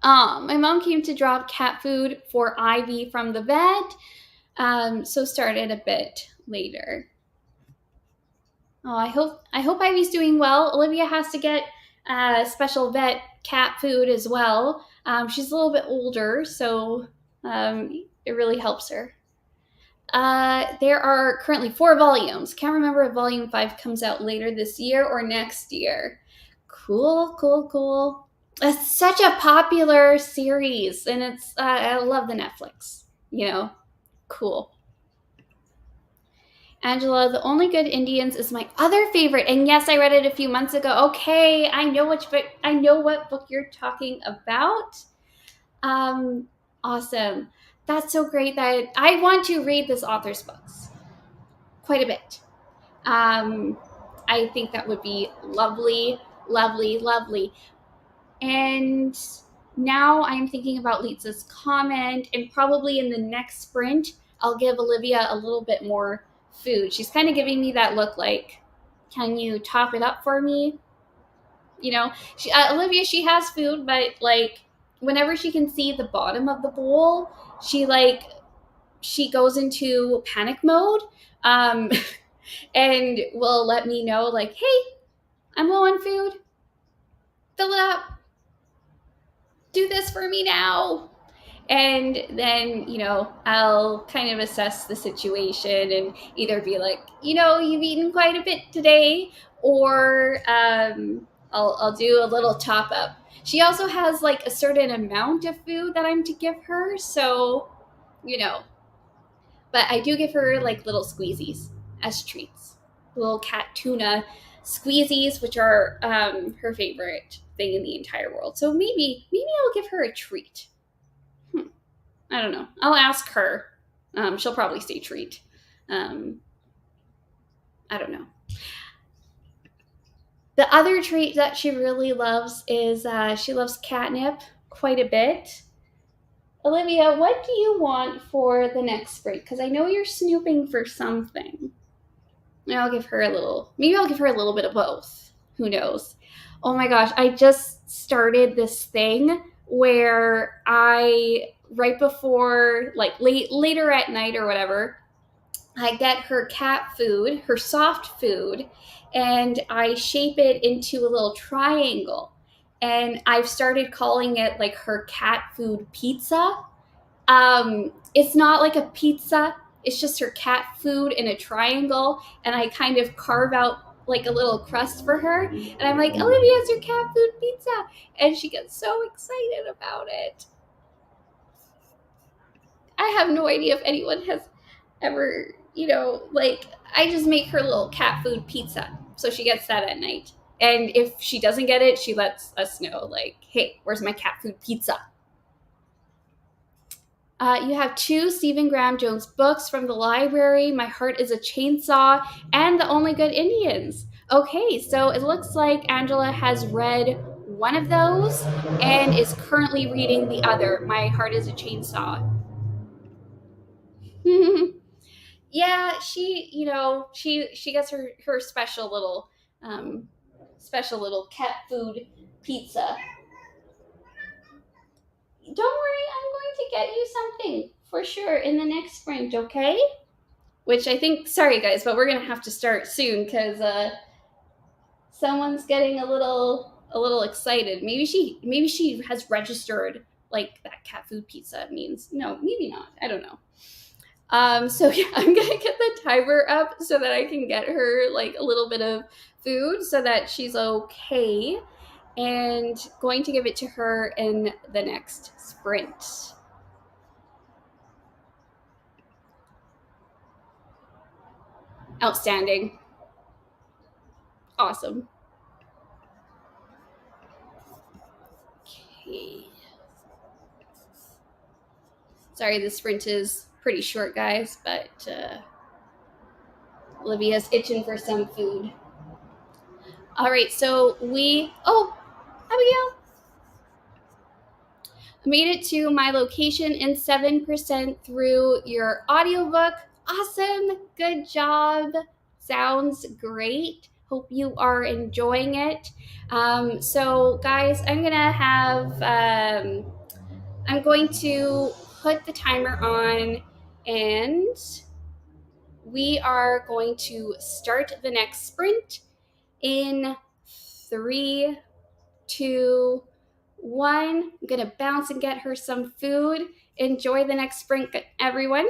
My mom came to drop cat food for Ivy from the vet, so started a bit later. Oh, I hope Ivy's doing well. Olivia has to get special vet cat food as well. She's a little bit older, so it really helps her. There are currently 4 volumes. Can't remember if volume 5 comes out later this year or next year. Cool, cool, cool. It's such a popular series, and it's I love the Netflix. you know, cool. Angela, The Only Good Indians is my other favorite. And yes, I read it a few months ago. Okay, I know what book you're talking about. Um, awesome. That's so great that I want to read this author's books quite a bit. I think that would be lovely, lovely, lovely. And now I'm thinking about Litsa's comment, and probably in the next sprint, I'll give Olivia a little bit more food. She's kind of giving me that look like, can you top it up for me? Olivia, she has food, but like whenever she can see the bottom of the bowl, she like she goes into panic mode, um, and will let me know like, hey, I'm low on food. Fill it up. Do this for me now. And then, I'll kind of assess the situation and either be like, you've eaten quite a bit today, or I'll do a little top up. She also has like a certain amount of food that I'm to give her. So, you know, but I do give her like little squeezies as treats, little cat tuna squeezies, which are her favorite thing in the entire world. So maybe I'll give her a treat. I don't know. I'll ask her. She'll probably say treat. Um, I don't know. The other treat that she really loves is she loves catnip quite a bit. Olivia, what do you want for the next sprint? Because I know you're snooping for something. Maybe I'll give her a little bit of both. Who knows? Oh my gosh, I just started this thing where right before, like later at night or whatever, I get her cat food, her soft food, and I shape it into a little triangle. And I've started calling it like her cat food pizza. It's not like a pizza, it's just her cat food in a triangle. And I kind of carve out like a little crust for her. And I'm like, Olivia's your cat food pizza. And she gets so excited about it. I have no idea if anyone has ever, like, I just make her little cat food pizza. So she gets that at night. And if she doesn't get it, she lets us know, like, hey, where's my cat food pizza? You have two Stephen Graham Jones books from the library, My Heart is a Chainsaw, and The Only Good Indians. Okay, so it looks like Angela has read one of those and is currently reading the other, My Heart is a Chainsaw. Yeah, she gets her um, special little cat food pizza. Don't worry, I'm going to get you something for sure in the next sprint, okay? Which I think, sorry guys, but we're gonna have to start soon because someone's getting a little excited. Maybe she has registered like that cat food pizza means. No, maybe not. I don't know. So yeah, I'm gonna get the timer up so that I can get her like a little bit of food so that she's okay, and going to give it to her in the next sprint. Outstanding. Awesome. Okay. Sorry, the sprint is pretty short, guys, but Olivia's itching for some food. All right, so Abigail, made it to my location in 7% through your audiobook. Awesome. Good job. Sounds great. Hope you are enjoying it. So, guys, I'm going to put the timer on, and we are going to start the next sprint in 3, 2, 1. I'm gonna bounce and get her some food. Enjoy the next sprint, everyone.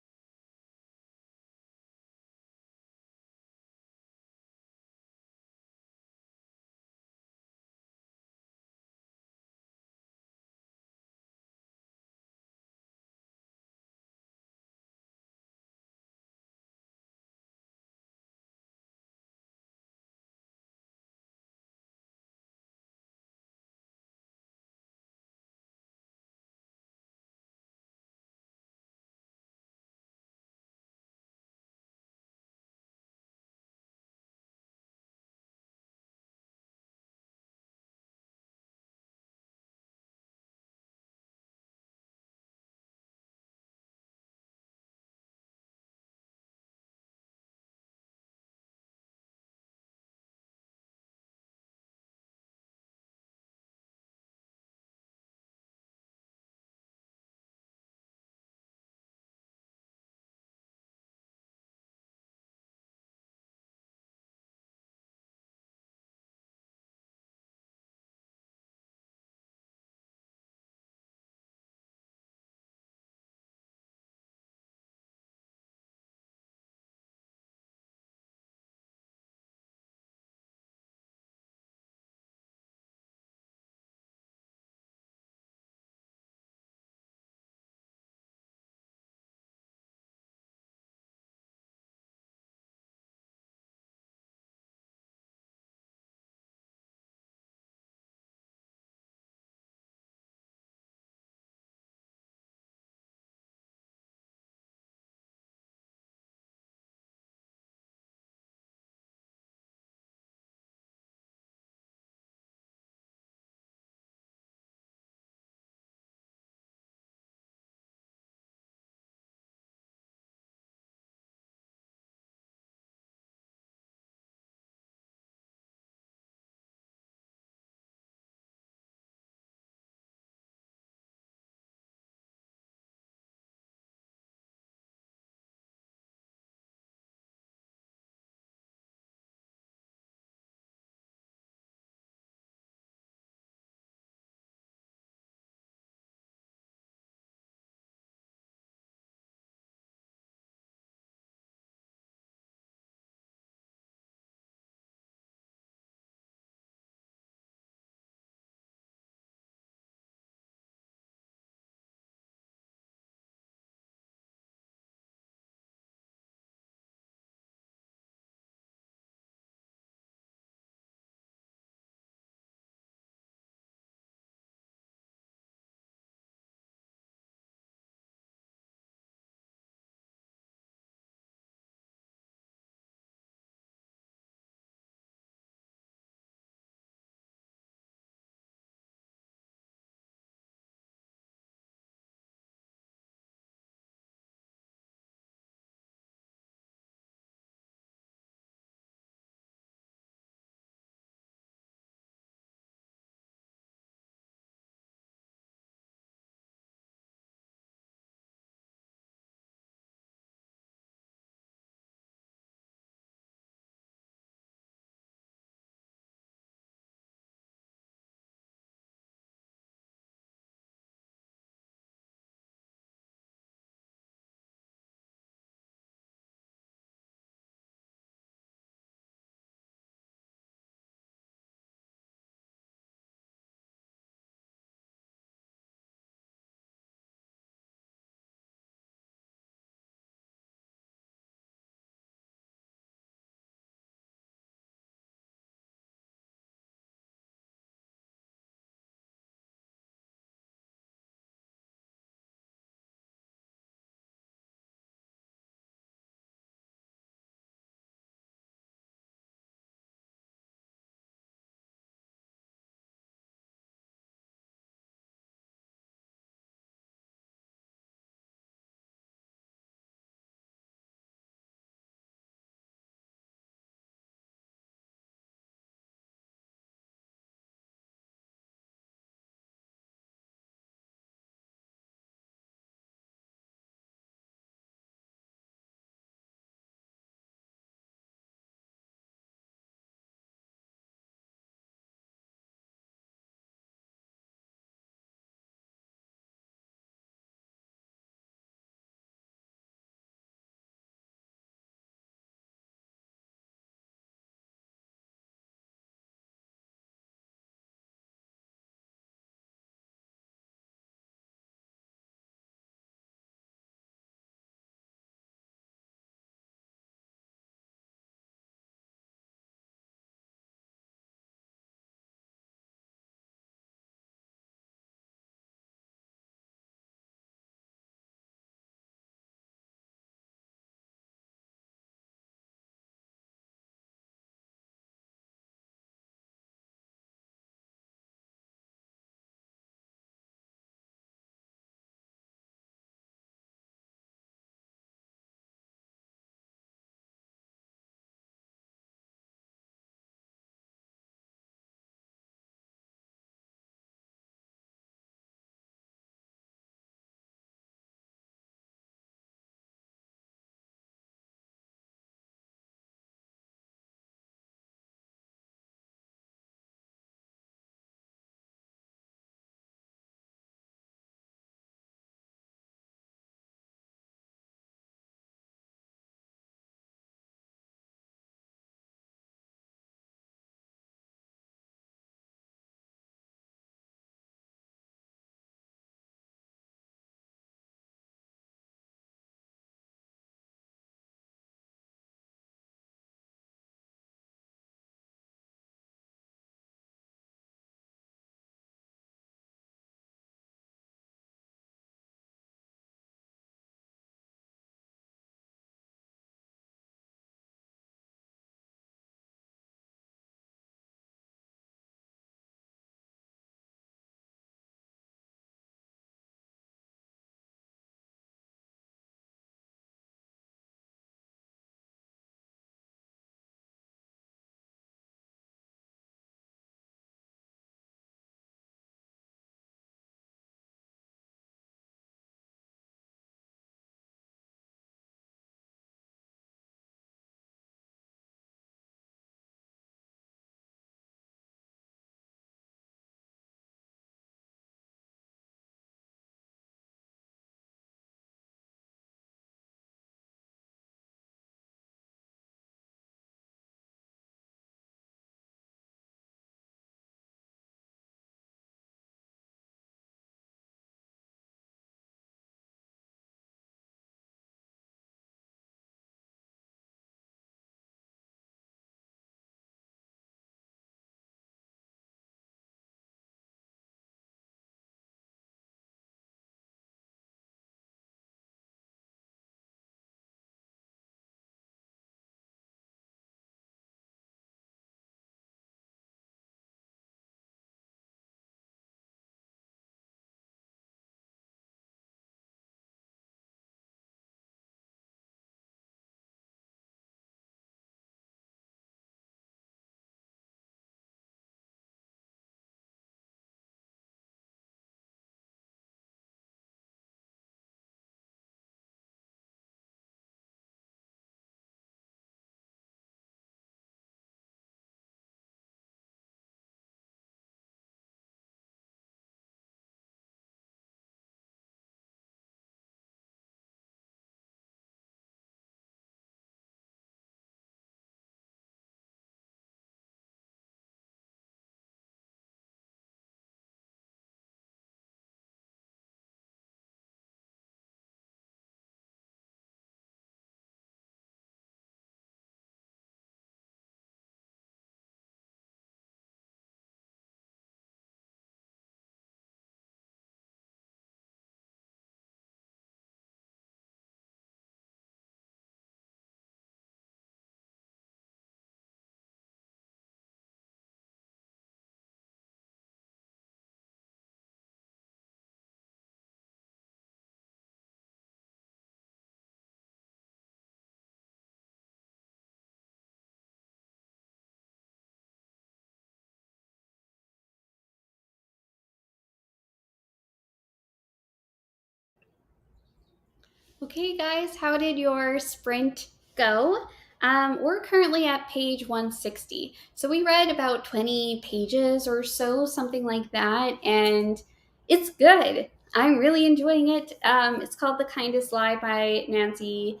Okay, guys, how did your sprint go? We're currently at page 160. So we read about 20 pages or so, something like that, and it's good. I'm really enjoying it. It's called The Kindest Lie by Nancy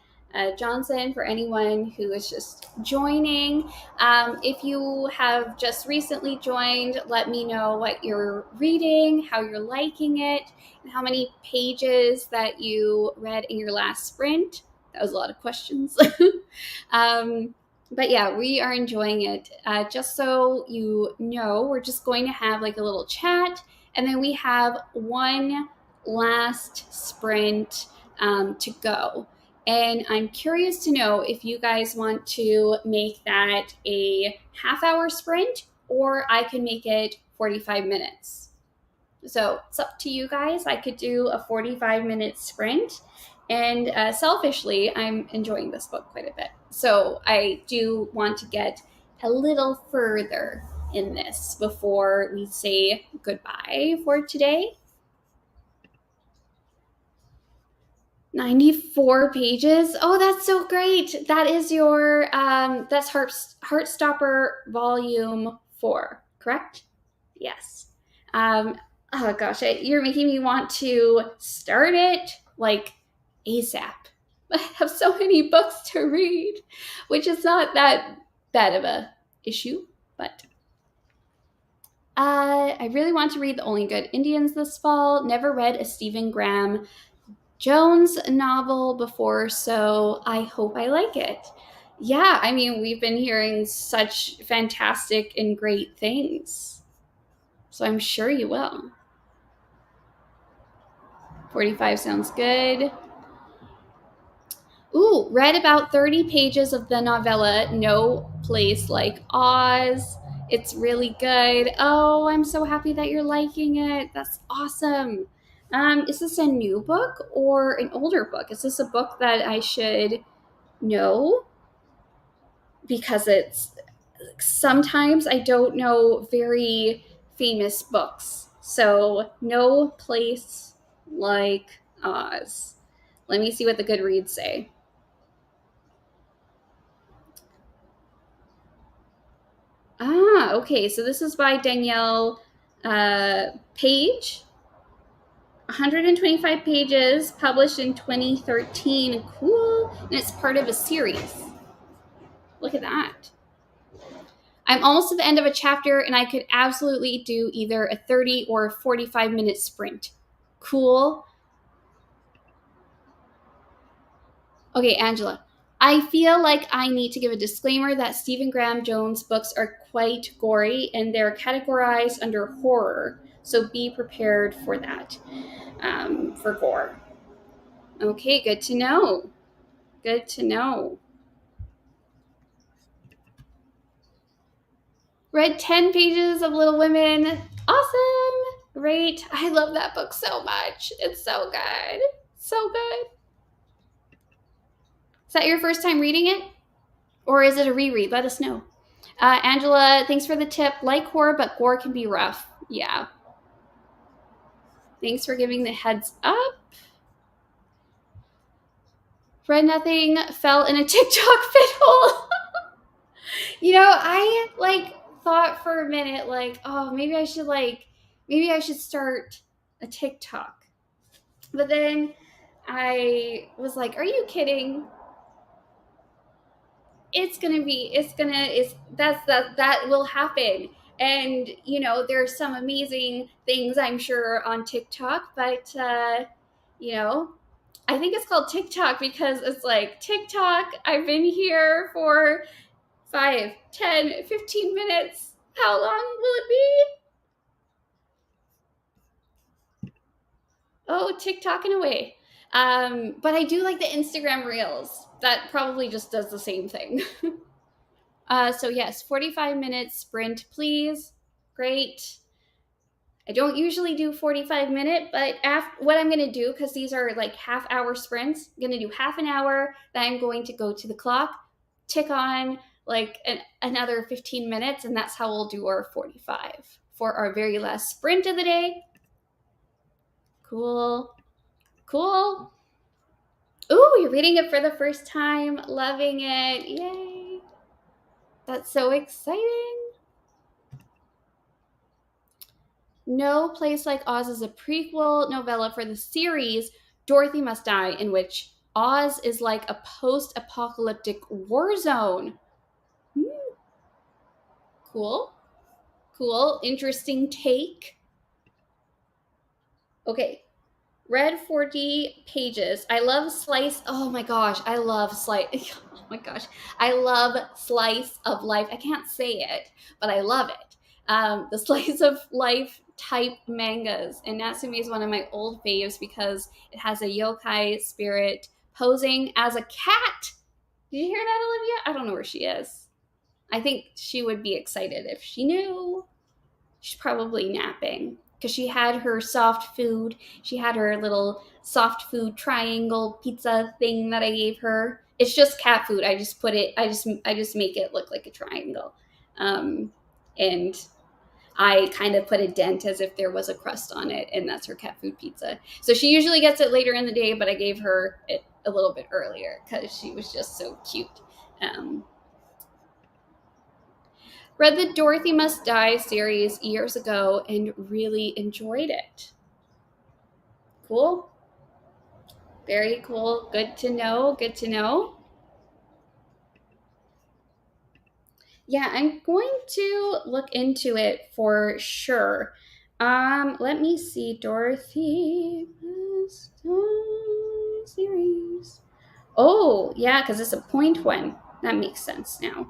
Johnson for anyone who is just joining. If you have just recently joined, let me know what you're reading, how you're liking it, and how many pages that you read in your last sprint. That was a lot of questions. um, but yeah, we are enjoying it. Just so you know, we're just going to have like a little chat, and then we have one last sprint to go. And I'm curious to know if you guys want to make that a half-hour sprint, or I can make it 45 minutes. So it's up to you guys. I could do a 45-minute sprint. And selfishly, I'm enjoying this book quite a bit. So I do want to get a little further in this before we say goodbye for today. 94 pages. Oh, that's so great. That is your, that's Heartstopper Volume 4, correct? Yes. Oh gosh, you're making me want to start it like ASAP. I have so many books to read, which is not that bad of a issue, but I really want to read The Only Good Indians this fall. Never read a Stephen Graham Jones novel before, so I hope I like it. Yeah, I mean, we've been hearing such fantastic and great things, so I'm sure you will. 45 sounds good. Ooh, read about 30 pages of the novella No Place Like Oz. It's really good. Oh, I'm so happy that you're liking it. That's awesome. Is this a new book or an older book? Is this a book that I should know? Because it's sometimes I don't know very famous books. So, No Place Like Oz. Let me see what the Goodreads say. Okay. So this is by Danielle Page. 125 pages, published in 2013. Cool. And it's part of a series. Look at that. I'm almost at the end of a chapter, and I could absolutely do either a 30 or a 45-minute sprint. Cool. Okay, Angela. I feel like I need to give a disclaimer that Stephen Graham Jones books are quite gory and they're categorized under horror, so be prepared for that, for gore. Okay, good to know. Good to know. Read 10 pages of Little Women. Awesome. Great. I love that book so much. It's so good. So good. Is that your first time reading it? Or is it a reread? Let us know. Angela, thanks for the tip. Like horror, but gore can be rough. Yeah. Thanks for giving the heads up. Read nothing, fell in a TikTok fit hole. I thought for a minute, oh, maybe I should start a TikTok. But then I was like, are you kidding? That will happen. And, there's some amazing things I'm sure on TikTok, but, I think it's called TikTok because it's like, TikTok, I've been here for 5, 10, 15 minutes. How long will it be? Oh, TikToking away. But I do like the Instagram Reels. That probably just does the same thing. So yes, 45 minutes sprint, please. Great. I don't usually do 45-minute, but what I'm going to do, because these are like half-hour sprints, I'm going to do half an hour, then I'm going to go to the clock, tick on another 15 minutes, and that's how we'll do our 45 for our very last sprint of the day. Cool. Ooh, you're reading it for the first time. Loving it. Yay. That's so exciting. No Place Like Oz is a prequel novella for the series Dorothy Must Die, in which Oz is like a post apocalyptic war zone. Cool. Cool. Interesting take. Okay. Read 40 pages. I love slice. Oh my gosh. I love slice. Oh my gosh. I love slice of life. I can't say it, but I love it. The slice of life type mangas. And Natsumi is one of my old faves because it has a yokai spirit posing as a cat. Did you hear that, Olivia? I don't know where she is. I think she would be excited if she knew. She's probably napping because she had her soft food. She had her little soft food triangle pizza thing that I gave her. It's just cat food. I just put it. I just make it look like a triangle, and I kind of put a dent as if there was a crust on it, and that's her cat food pizza. So she usually gets it later in the day, but I gave her it a little bit earlier because she was just so cute. Um, Read the Dorothy Must Die series years ago and really enjoyed it. Cool. Very cool. Good to know. Good to know. Yeah, I'm going to look into it for sure. Let me see. Dorothy Must Die series. Oh, yeah, because it's a point one. That makes sense now.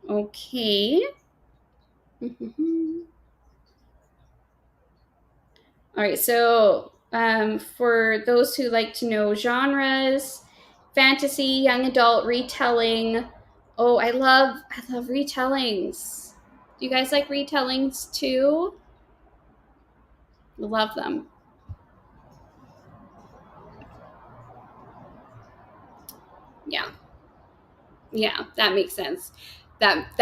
Okay. All right, so for those who like to know genres, fantasy, young adult, retelling. Oh, I love retellings. Do you guys like retellings too? Love them. Yeah, yeah, that makes sense. That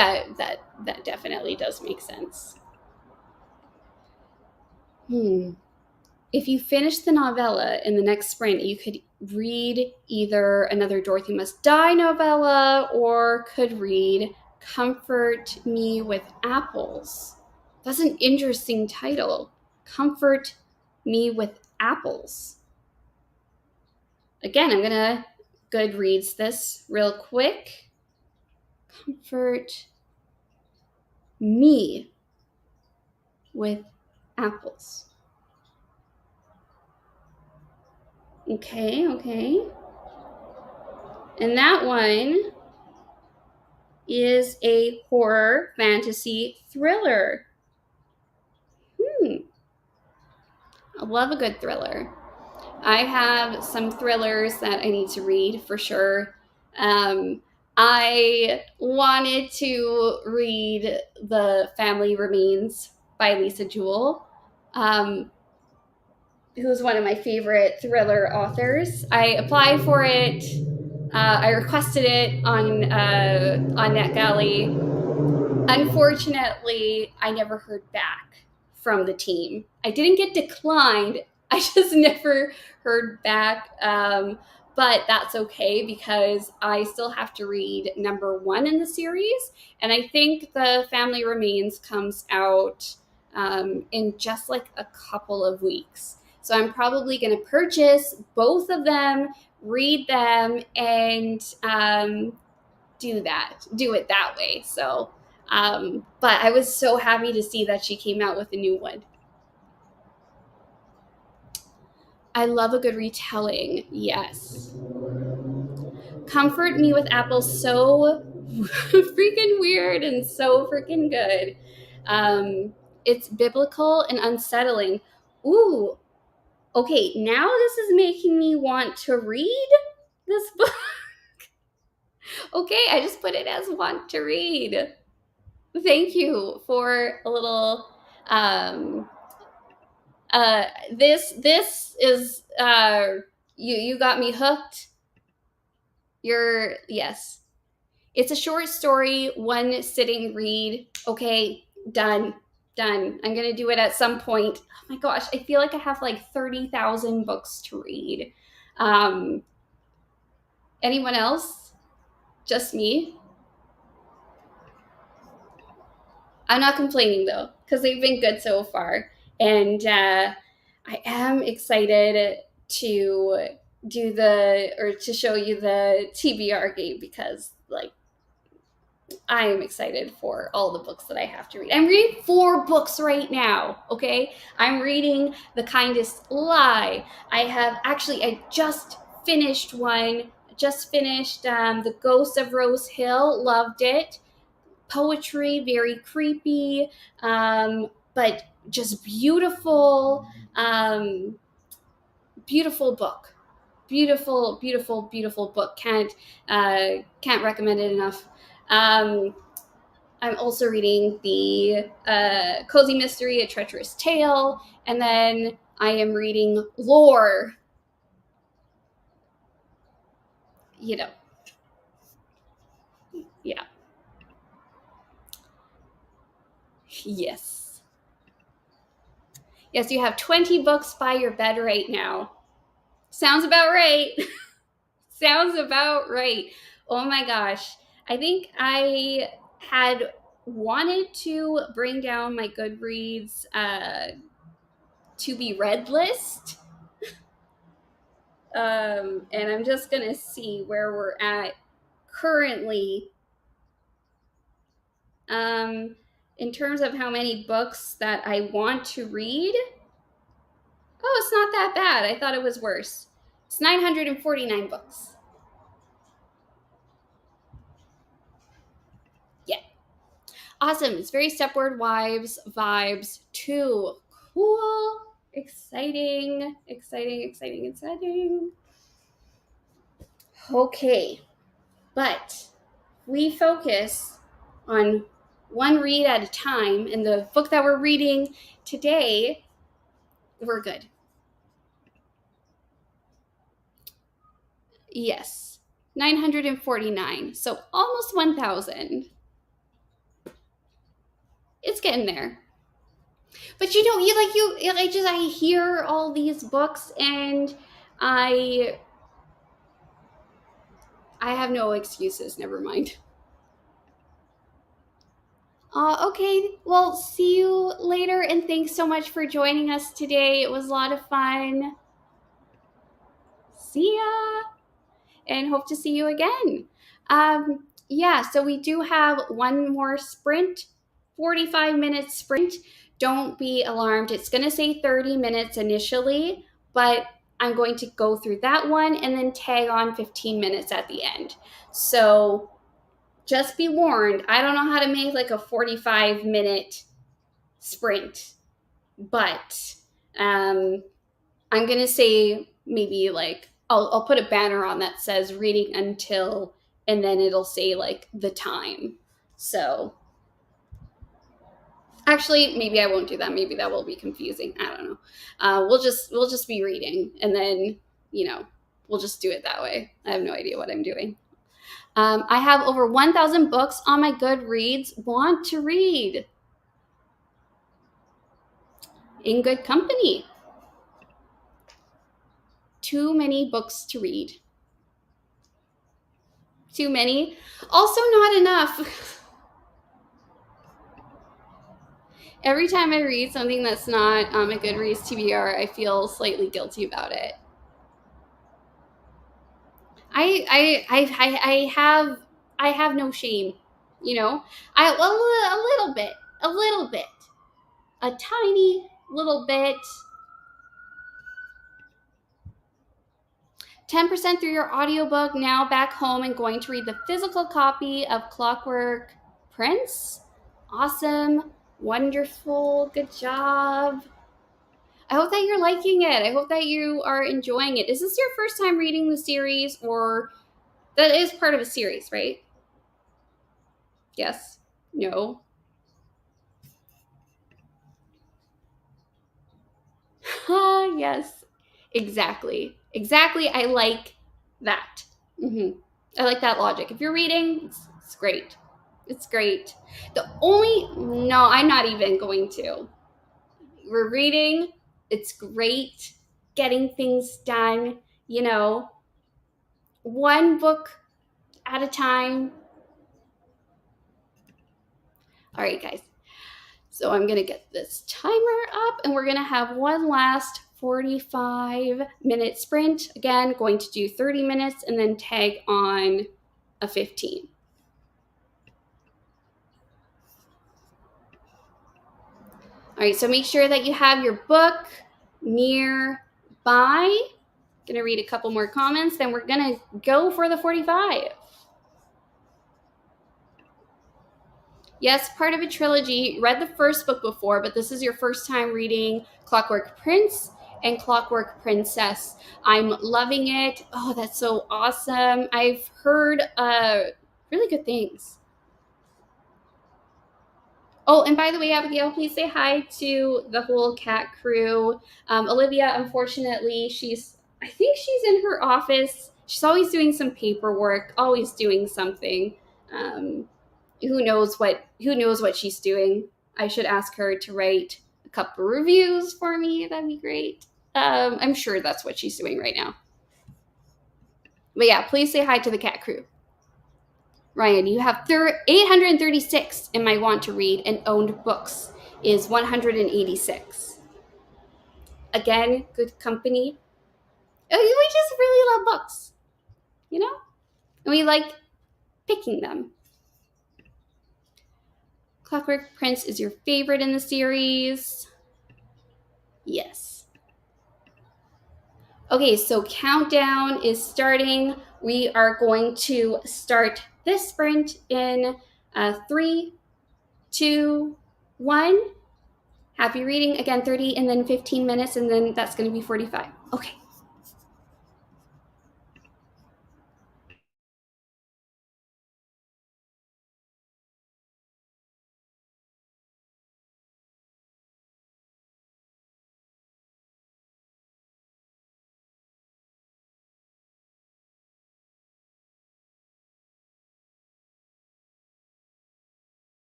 definitely does make sense. Hmm. If you finish the novella in the next sprint, you could read either another Dorothy Must Die novella or could read Comfort Me with Apples. That's an interesting title. Comfort Me with Apples. Again, I'm going to Goodreads this real quick. Comfort Me with Apples. Okay, okay. And that one is a horror fantasy thriller. I love a good thriller. I have some thrillers that I need to read for sure. I wanted to read The Family Remains by Lisa Jewell, who's one of my favorite thriller authors. I applied for it. I requested it on NetGalley. Unfortunately, I never heard back from the team. I didn't get declined. I just never heard back. But that's okay because I still have to read number one in the series. And I think The Family Remains comes out in just like a couple of weeks. So I'm probably going to purchase both of them, read them, and do it that way. So but I was so happy to see that she came out with a new one. I love a good retelling. Yes. Comfort Me with Apples, so freaking weird and so freaking good. It's biblical and unsettling. Ooh, okay, now this is making me want to read this book. Okay, I just put it as want to read. Thank you for a little um this is you got me hooked. You're yes. It's a short story, one sitting read. Okay, done. Done. I'm going to do it at some point. Oh my gosh, I feel like I have like 30,000 books to read. Anyone else? Just me? I'm not complaining though, because they've been good so far. And I am excited to to show you the TBR game, because like I am excited for all the books that I have to read. I'm reading 4 books right now, okay? I'm reading The Kindest Lie. I just finished one, The Ghost of Rose Hill, loved it. Poetry, very creepy, but just beautiful, beautiful book. Beautiful book. Can't recommend it enough. I'm also reading the Cozy Mystery, A Treacherous Tale, and then I am reading Lore. You know, yeah. Yes. Yes, you have 20 books by your bed right now. Sounds about right. Sounds about right. Oh my gosh. I think I had wanted to bring down my Goodreads to be read list. And I'm just going to see where we're at currently, in terms of how many books that I want to read. Oh, it's not that bad. I thought it was worse. It's 949 books. Yeah. Awesome. It's very Stepward Wives vibes too. Cool. Exciting. Okay. But we focus on one read at a time, and the book that we're reading today, we're good. Yes. 949. So almost 1,000. It's getting there. But I hear all these books, and I have no excuses. Never mind. Okay, well, see you later, and thanks so much for joining us today. It was a lot of fun. See ya, and hope to see you again. Yeah, so we do have one more sprint, 45-minute sprint. Don't be alarmed. It's going to say 30 minutes initially, but I'm going to go through that one and then tag on 15 minutes at the end. So just be warned, I don't know how to make like a 45-minute sprint, but I'm going to say maybe like I'll put a banner on that says reading until, and then it'll say like the time. So actually, maybe I won't do that. Maybe that will be confusing. I don't know. We'll just be reading, and then we'll just do it that way. I have no idea what I'm doing. I have over 1,000 books on my Goodreads. Want to read? In good company. Too many books to read. Too many. Also not enough. Every time I read something that's not a Goodreads TBR, I feel slightly guilty about it. I have no shame, a little bit, a tiny little bit. 10% through your audiobook, now back home and going to read the physical copy of Clockwork Prince. Awesome. Wonderful. Good job. I hope that you're liking it. I hope that you are enjoying it. Is this your first time reading the series, or that is part of a series, right? Yes. No. Yes. Exactly. I like that. I like that logic. If you're reading, it's great. It's great. No, I'm not even going to. We're reading. It's great. Getting things done. one book at a time. All right, guys. So I'm going to get this timer up and we're going to have one last 45-minute sprint. Again, going to do 30 minutes and then tag on a 15. All right, so make sure that you have your book nearby. Going to read a couple more comments, then we're going to go for the 45. Yes, part of a trilogy. Read the first book before, but this is your first time reading Clockwork Prince and Clockwork Princess. I'm loving it. Oh, that's so awesome. I've heard really good things. Oh, and by the way, Abigail, please say hi to the whole cat crew. Olivia, unfortunately, I think she's in her office. She's always doing some paperwork, always doing something. Who knows what she's doing? I should ask her to write a couple reviews for me. That'd be great. I'm sure that's what she's doing right now. But yeah, please say hi to the cat crew. Ryan, you have 836 in my want to read, and owned books is 186. Again, good company. We just really love books, you know? And we like picking them. Clockwork Prince is your favorite in the series. Yes. Okay, so countdown is starting. We are going to start this sprint in 3, 2, 1. Happy reading. Again, 30 and then 15 minutes, and then that's going to be 45. Okay.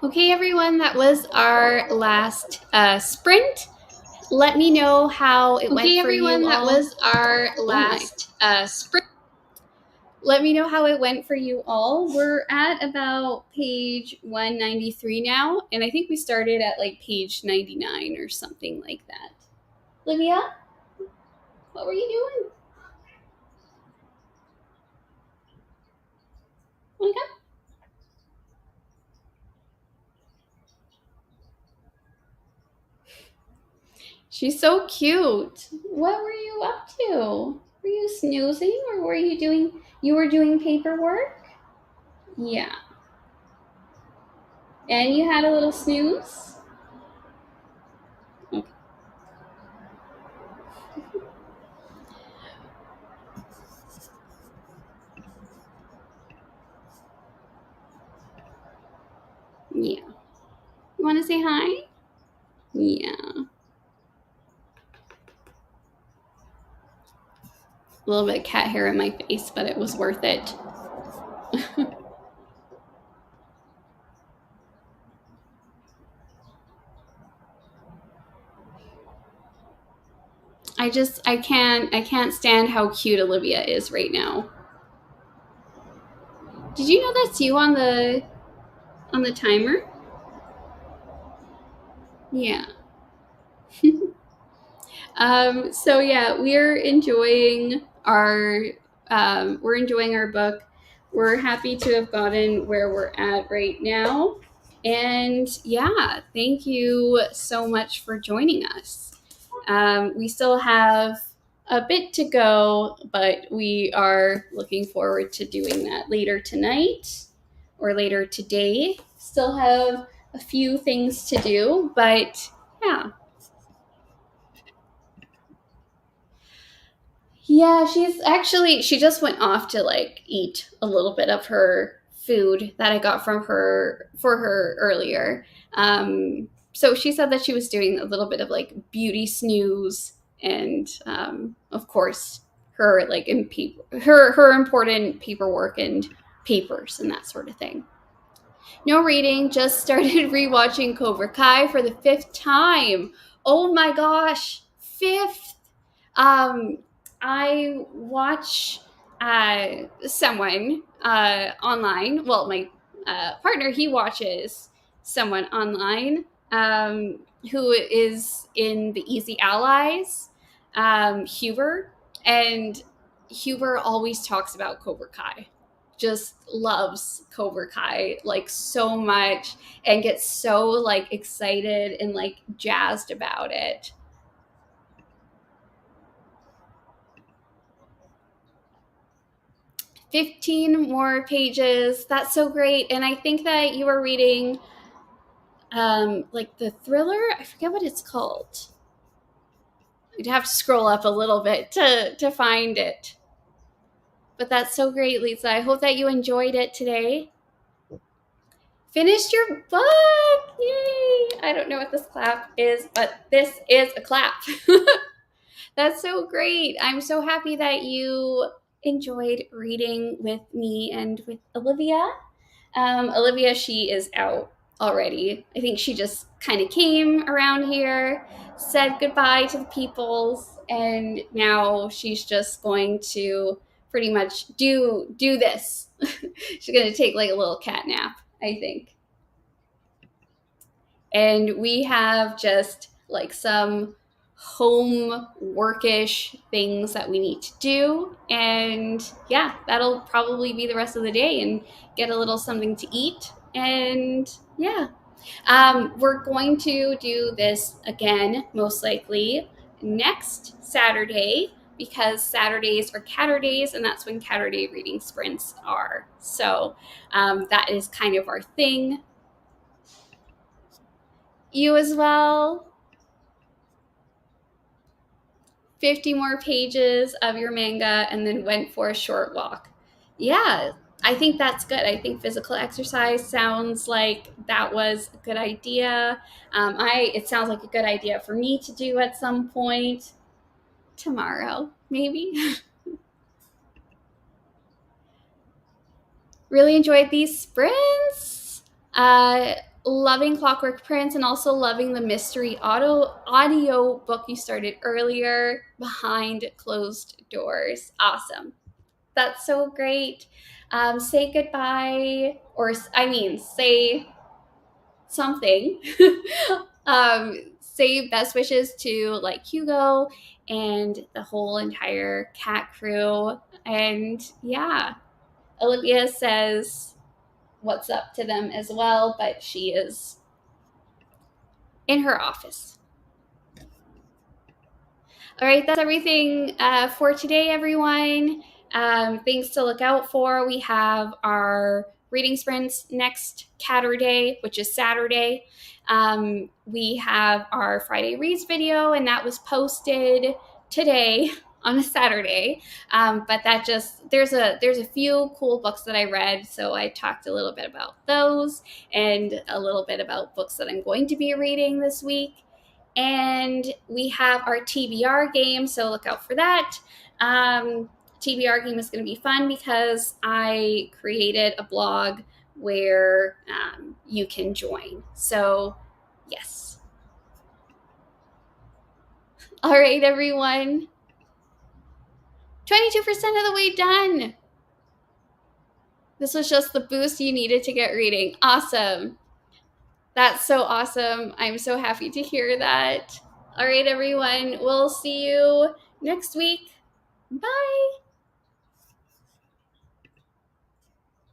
Okay, everyone, that was our last sprint. Let me know how it went for you all. Okay, everyone, that was our last sprint. Let me know how it went for you all. We're at about page 193 now, and I think we started at like page 99 or something like that. Olivia, what were you doing? Wanna come? She's so cute. What were you up to? Were you snoozing or were you doing paperwork? Yeah. And you had a little snooze? Okay. Yeah. You want to say hi? Yeah. A little bit of cat hair in my face, but it was worth it. I can't stand how cute Olivia is right now. Did you know that's you on the timer? Yeah. So yeah, we're enjoying our book. We're happy to have gotten where we're at right now. And yeah, thank you so much for joining us. We still have a bit to go, but we are looking forward to doing that later tonight or later today. Still have a few things to do, but yeah. Yeah, she just went off to like eat a little bit of her food that I got from her for her earlier. So she said that she was doing a little bit of like beauty snooze and of course her like her important paperwork and papers and that sort of thing. No reading, just started rewatching Cobra Kai for the 5th time. Oh my gosh, 5th. Um, I watch someone online. Well, my partner, he watches someone online who is in the Easy Allies, Huber, and Huber always talks about Cobra Kai. Just loves Cobra Kai like so much and gets so like excited and like jazzed about it. 15 more pages. That's so great. And I think that you were reading like the thriller. I forget what it's called. You'd have to scroll up a little bit to find it. But that's so great, Lisa. I hope that you enjoyed it today. Finished your book! Yay! I don't know what this clap is, but this is a clap. That's so great. I'm so happy that you enjoyed reading with me and with Olivia. Olivia, she is out already. I think she just kind of came around here, said goodbye to the peoples, and now she's just going to pretty much do this. She's going to take like a little cat nap, I think. And we have just like some home workish things that we need to do. And yeah, that'll probably be the rest of the day and get a little something to eat. And yeah, we're going to do this again, most likely next Saturday, because Saturdays are Caturdays, and that's when Caturday reading sprints are. So that is kind of our thing. You as well. 50 more pages of your manga and then went for a short walk. Yeah, I think that's good. I think physical exercise sounds like that was a good idea. It sounds like a good idea for me to do at some point tomorrow, maybe. Really enjoyed these sprints. loving Clockwork Prince and also loving the mystery audio book you started earlier, Behind Closed Doors. Awesome. That's so great. Say goodbye, or say something. Say best wishes to like Hugo and the whole entire cat crew. And yeah, Olivia says what's up to them as well, but she is in her office. All right, that's everything for today, everyone. Things to look out for. We have our reading sprints next Caturday, which is Saturday. We have our Friday Reads video, and that was posted today on a Saturday. But that just there's a few cool books that I read, so I talked a little bit about those and a little bit about books that I'm going to be reading this week. And we have our TBR game, so look out for that. TBR game is going to be fun because I created a blog where you can join. So, yes. All right, everyone. 22% of the way done. This was just the boost you needed to get reading. Awesome. That's so awesome. I'm so happy to hear that. All right, everyone. We'll see you next week. Bye.